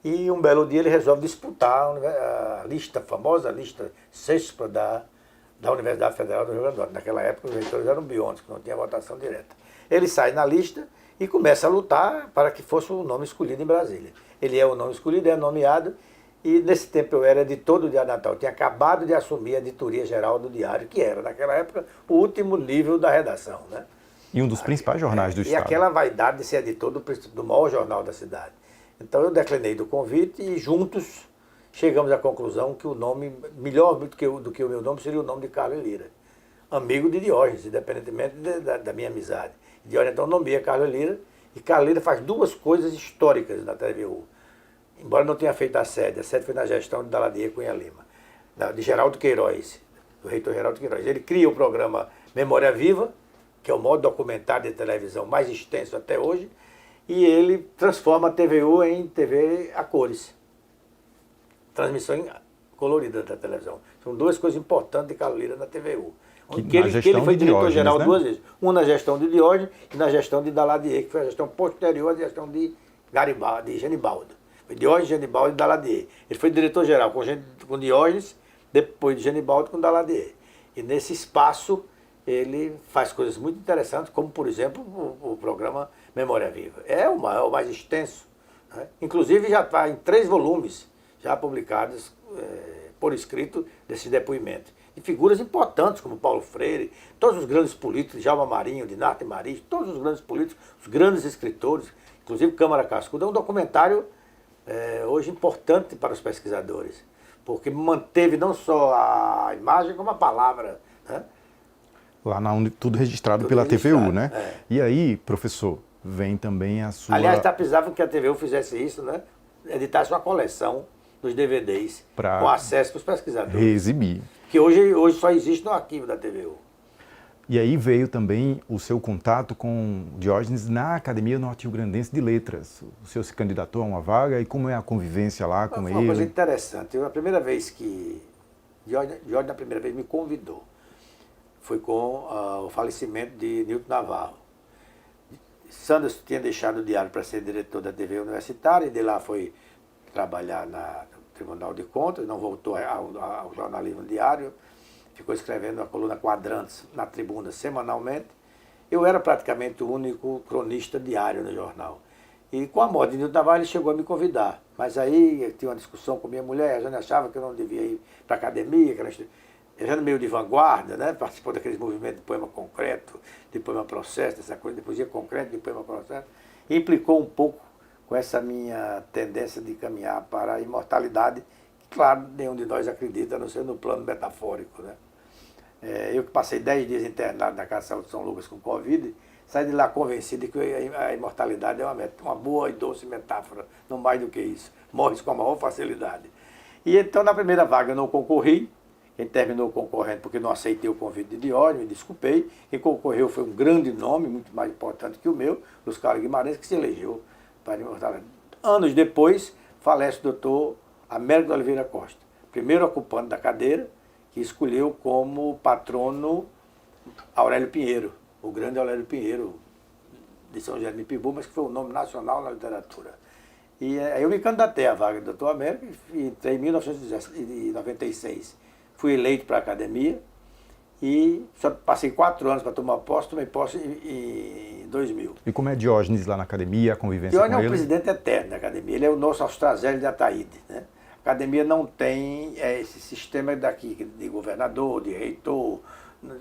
e um belo dia ele resolve disputar a lista, a famosa lista CESPA da Universidade Federal do Rio Grande do Norte. Naquela época os reitores eram biônicos, não tinha votação direta. Ele sai na lista e começa a lutar para que fosse o nome escolhido em Brasília. Ele é o nome escolhido, é nomeado, e nesse tempo eu era editor do Diário Natal. Eu tinha acabado de assumir a editoria geral do Diário, que era, naquela época, o último nível da redação, né? E um dos principais jornais do Estado. E aquela vaidade de ser editor do maior jornal da cidade. Então eu declinei do convite e juntos chegamos à conclusão que o nome, melhor do que o meu nome, seria o nome de Carlos Lira. Amigo de Diógenes, independentemente da minha amizade. Diógenes então nomeia Carlos Lira, e Carlos Lira faz duas coisas históricas na TVU. Embora não tenha feito a sede foi na gestão de Daladier Cunha Lima, de Geraldo Queiroz, do reitor Geraldo Queiroz. Ele cria o programa Memória Viva, que é o maior documentário de televisão mais extenso até hoje, e ele transforma a TVU em TV a cores. Transmissão colorida da televisão. São duas coisas importantes de Carlos Lira na TVU. Que ele foi diretor-geral, né? 2 vezes. Uma na gestão de Diógenes e na gestão de Daladier, que foi a gestão posterior à gestão de Genibaldo. Foi Diógenes, Genibaldo e Daladier. Ele foi diretor-geral com Diógenes, depois de Genibaldo com Daladier. E nesse espaço ele faz coisas muito interessantes, como, por exemplo, o programa Memória Viva. É o mais extenso, né? Inclusive já está em 3 volumes, já publicados por escrito, desses depoimentos. E figuras importantes, como Paulo Freire, todos os grandes políticos, Djalma Marinho, Dinarte Maris, todos os grandes políticos, os grandes escritores, inclusive Câmara Cascudo. É um documentário hoje importante para os pesquisadores, porque manteve não só a imagem, como a palavra, né? Lá tudo registrado pela TVU, né? E aí, professor, vem também a sua... Aliás, precisava que a TVU fizesse isso, né? Editasse uma coleção dos DVDs com acesso para os pesquisadores. Reexibir. Que hoje só existe no arquivo da TVU. E aí veio também o seu contato com Diógenes na Academia Norte-Rio-Grandense de Letras. O senhor se candidatou a uma vaga e como é a convivência lá com ele? Foi uma coisa interessante. A primeira vez que... Diógenes, na primeira vez, me convidou. Foi com o falecimento de Nilton Navarro. Sanders tinha deixado o Diário para ser diretor da TV Universitária, e de lá foi trabalhar no Tribunal de Contas, não voltou ao jornalismo diário, ficou escrevendo a coluna Quadrantes na Tribuna semanalmente. Eu era praticamente o único cronista diário no jornal. E com a morte de Nilton Tavares, ele chegou a me convidar. Mas aí eu tinha uma discussão com minha mulher, a Jane achava que eu não devia ir para a academia, que ela era meio de vanguarda, né? Participou daqueles movimentos de poema concreto, de poema processo, essa coisa de poesia concreta, de poema processo. E implicou um pouco com essa minha tendência de caminhar para a imortalidade, que, claro, nenhum de nós acredita, a não ser no plano metafórico, né? Eu que passei 10 dias internado na Casa de Saúde de São Lucas com Covid, saí de lá convencido de que a imortalidade é uma boa e doce metáfora, não mais do que isso. Morres com a maior facilidade. E então, na primeira vaga, eu não concorri. Quem terminou concorrendo porque não aceitei o convite de Diógenes, me desculpei. Quem concorreu foi um grande nome, muito mais importante que o meu, Luiz Carlos Guimarães, que se elegeu para a imortalidade. Anos depois, falece o doutor Américo de Oliveira Costa, primeiro ocupante da cadeira, que escolheu como patrono Aurélio Pinheiro, o grande Aurélio Pinheiro de São José de Mipibu, mas que foi um nome nacional na literatura. E aí eu me candidatei à vaga do doutor Américo e entrei em 1996. Fui eleito para a academia e só passei 4 anos para tomar posse, tomei posse em 2000. E como é Diógenes lá na academia, a convivência Diógenes com é ele? o presidente eterno da academia, ele é o nosso Austrasélio de Ataíde, né? A academia não tem esse sistema daqui, de governador, de reitor,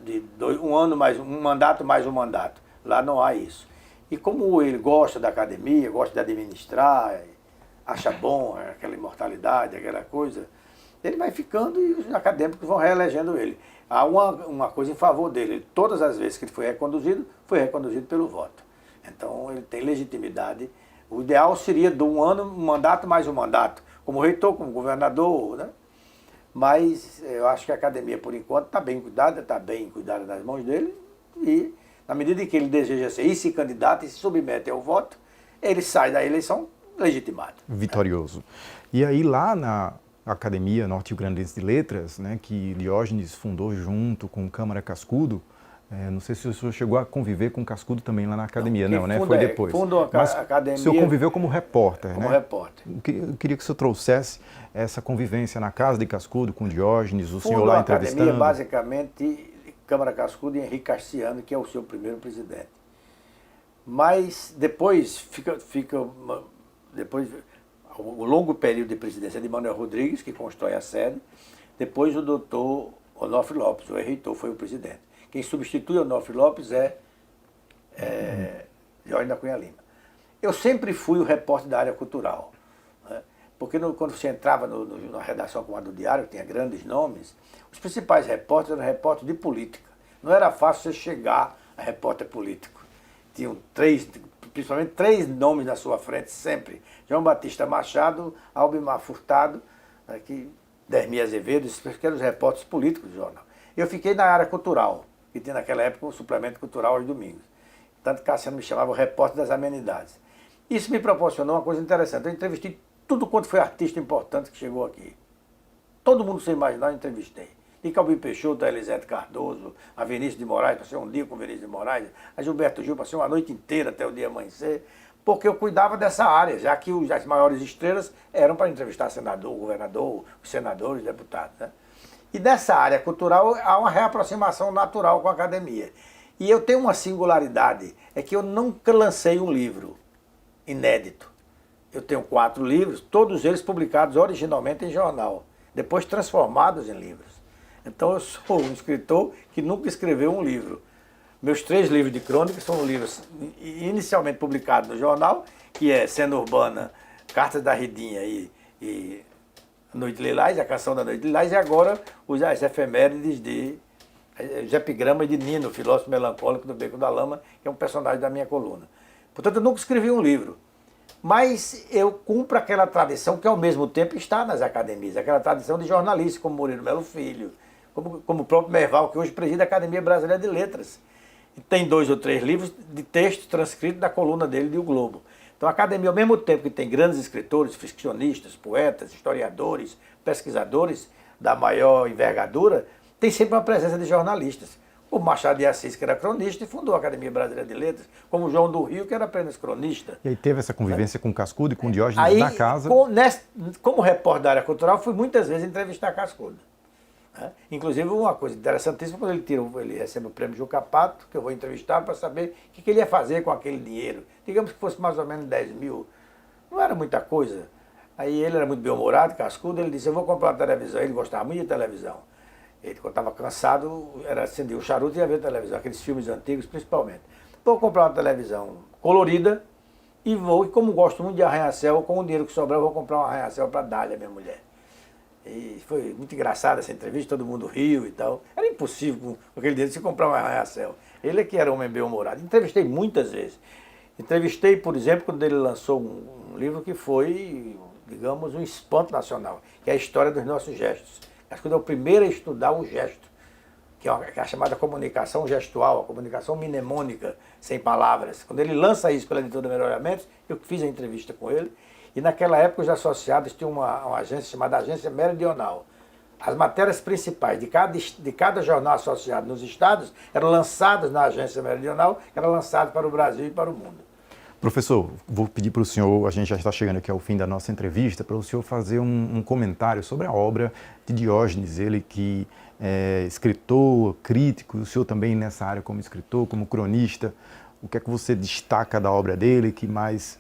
de um mandato mais um mandato. Lá não há isso. E como ele gosta da academia, gosta de administrar, acha bom aquela imortalidade, aquela coisa, ele vai ficando e os acadêmicos vão reelegendo ele. Há uma coisa em favor dele. Todas as vezes que ele foi reconduzido pelo voto. Então ele tem legitimidade. O ideal seria de um mandato mais um mandato, como reitor, como governador, né? Mas eu acho que a academia, por enquanto, está bem cuidada nas mãos dele e, na medida em que ele deseja ser e se candidata e se submete ao voto, ele sai da eleição legitimado. Vitorioso. E aí lá na Academia Norte-Rio-Grandense de Letras, né, que Diógenes fundou junto com Câmara Cascudo, não sei se o senhor chegou a conviver com Cascudo também lá na academia, não, né? Foi depois. Fundou a academia. O senhor conviveu como repórter, como né? Repórter. Eu queria que o senhor trouxesse essa convivência na casa de Cascudo com Diógenes, o senhor lá entrevistando. A academia, basicamente, Câmara Cascudo e Henrique Castiano, que é o seu primeiro presidente. Mas depois o longo período de presidência de Manuel Rodrigues, que constrói a sede, depois o doutor Onofre Lopes, o reitor, foi o presidente. Quem substitui Onofre Lopes é Diógenes da Cunha Lima. Eu sempre fui o repórter da área cultural, né? Porque quando você entrava na redação como a do Diário, que tinha grandes nomes, os principais repórteres eram repórteres de política. Não era fácil você chegar a repórter político. Tinham principalmente três nomes na sua frente sempre: João Batista Machado, Albimar Furtado, Dermi Azevedo, que eram os repórteres políticos do jornal. Eu fiquei na área cultural, que tinha naquela época um suplemento cultural aos domingos. Tanto que Cassiano me chamava o repórter das amenidades. Isso me proporcionou uma coisa interessante. Eu entrevistei tudo quanto foi artista importante que chegou aqui. Todo mundo sem imaginar eu entrevistei. De Calbi Peixoto, a Elisete Cardoso, a Vinícius de Moraes, passei um dia com o Vinícius de Moraes, a Gilberto Gil, passei uma noite inteira até o dia amanhecer, porque eu cuidava dessa área, já que as maiores estrelas eram para entrevistar senador, governador, os senadores, deputados, né? E nessa área cultural há uma reaproximação natural com a academia. E eu tenho uma singularidade, é que eu nunca lancei um livro inédito. Eu tenho 4 livros, todos eles publicados originalmente em jornal, depois transformados em livros. Então eu sou um escritor que nunca escreveu um livro. Meus 3 livros de crônicas são livros inicialmente publicados no jornal, que é Cena Urbana, Cartas da Ridinha e Noite Lilás, a Canção da Noite Lilás, e agora as efemérides de os epigramas de Nino, filósofo melancólico do Beco da Lama, que é um personagem da minha coluna. Portanto, eu nunca escrevi um livro. Mas eu cumpro aquela tradição que ao mesmo tempo está nas academias, aquela tradição de jornalistas, como Murilo Melo Filho, como o próprio Merval, que hoje preside a Academia Brasileira de Letras. E tem 2 ou 3 livros de texto transcrito da coluna dele de O Globo. Então a academia, ao mesmo tempo que tem grandes escritores, ficcionistas, poetas, historiadores, pesquisadores da maior envergadura, tem sempre uma presença de jornalistas. O Machado de Assis, que era cronista, e fundou a Academia Brasileira de Letras, como o João do Rio, que era apenas cronista. E aí teve essa convivência com Cascudo e com Diógenes na casa? Como repórter da área cultural, fui muitas vezes entrevistar Cascudo. Né? Inclusive, uma coisa interessantíssima, quando ele recebe o prêmio Juca Pato, que eu vou entrevistá-lo para saber o que ele ia fazer com aquele dinheiro. Digamos que fosse mais ou menos 10 mil. Não era muita coisa. Aí ele era muito bem-humorado, cascudo, ele disse, eu vou comprar uma televisão. Ele gostava muito de televisão. Ele, quando estava cansado, era acender o charuto e ia ver televisão, aqueles filmes antigos principalmente. Vou comprar uma televisão colorida e como gosto muito de arranha-céu, com o dinheiro que sobrar, eu vou comprar um arranha-céu para dar-lhe a minha mulher. E foi muito engraçada essa entrevista, todo mundo riu e tal. Era impossível com aquele dinheiro se comprar um arranha-céu. Ele é que era um homem bem-humorado. Entrevistei muitas vezes. Entrevistei, por exemplo, quando ele lançou um livro que foi, digamos, um espanto nacional, que é a história dos nossos gestos. Acho que ele é o primeiro a estudar o gesto, que é a chamada comunicação gestual, a comunicação mnemônica, sem palavras. Quando ele lança isso pela editora Melhoramentos, eu fiz a entrevista com ele, e naquela época os associados tinham uma agência chamada Agência Meridional. As matérias principais de cada jornal associado nos estados eram lançadas na Agência Meridional, eram lançadas para o Brasil e para o mundo. Professor, vou pedir para o senhor, a gente já está chegando aqui ao fim da nossa entrevista, para o senhor fazer um comentário sobre a obra de Diógenes, ele que é escritor, crítico, o senhor também nessa área como escritor, como cronista. O que é que você destaca da obra dele, que mais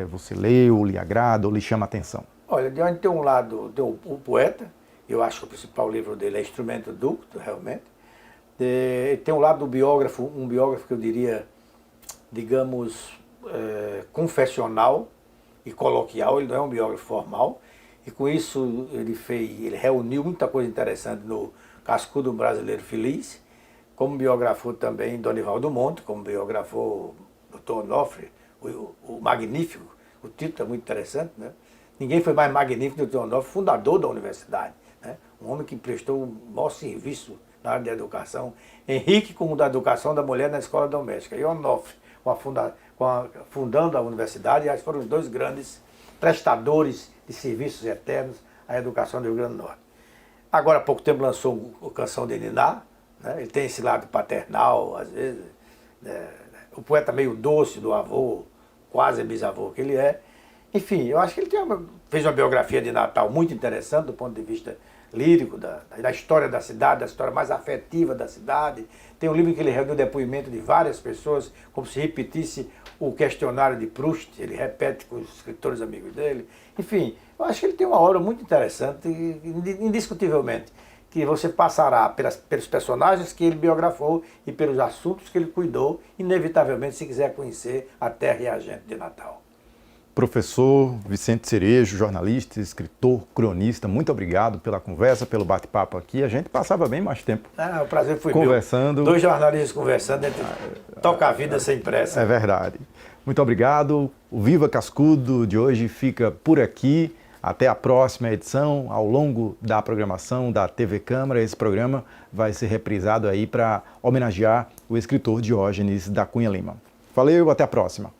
você leu, lhe agrada ou lhe chama a atenção? Olha, Diógenes tem um lado, tem o poeta, eu acho que o principal livro dele é Instrumento Ducto, realmente. Tem um lado do biógrafo, um biógrafo que eu diria, digamos, confessional e coloquial, ele não é um biógrafo formal, e com isso ele reuniu muita coisa interessante no Cascudo Brasileiro Feliz, como biografou também Dorival do Monte, como biografou Dr. Onofre, o Magnífico, o título é muito interessante, né? Ninguém foi mais magnífico do que o Dr. Onofre, fundador da universidade, né? Um homem que prestou o maior serviço na área da educação, Henrique como da educação da mulher na escola doméstica, e Onofre, fundando a universidade, e foram os dois grandes prestadores de serviços eternos à educação do Rio Grande do Norte. Agora, há pouco tempo, lançou a Canção de Niná, né? Ele tem esse lado paternal, às vezes, né? O poeta meio doce do avô, quase bisavô que ele é. Enfim, eu acho que ele fez uma biografia de Natal muito interessante do ponto de vista lírico, da história da cidade, da história mais afetiva da cidade. Tem um livro que ele reuniu o depoimento de várias pessoas, como se repetisse o questionário de Proust, ele repete com os escritores amigos dele. Enfim, eu acho que ele tem uma obra muito interessante, indiscutivelmente, que você passará pelos personagens que ele biografou e pelos assuntos que ele cuidou, inevitavelmente, se quiser conhecer a terra e a gente de Natal. Professor Vicente Cerejo, jornalista, escritor, cronista, muito obrigado pela conversa, pelo bate-papo aqui. A gente passava bem mais tempo o prazer foi conversando. Meu. Dois jornalistas conversando, toca a vida sem pressa. É verdade. Muito obrigado. O Viva Cascudo de hoje fica por aqui. Até a próxima edição. Ao longo da programação da TV Câmara, esse programa vai ser reprisado aí para homenagear o escritor Diógenes da Cunha Lima. Valeu, até a próxima.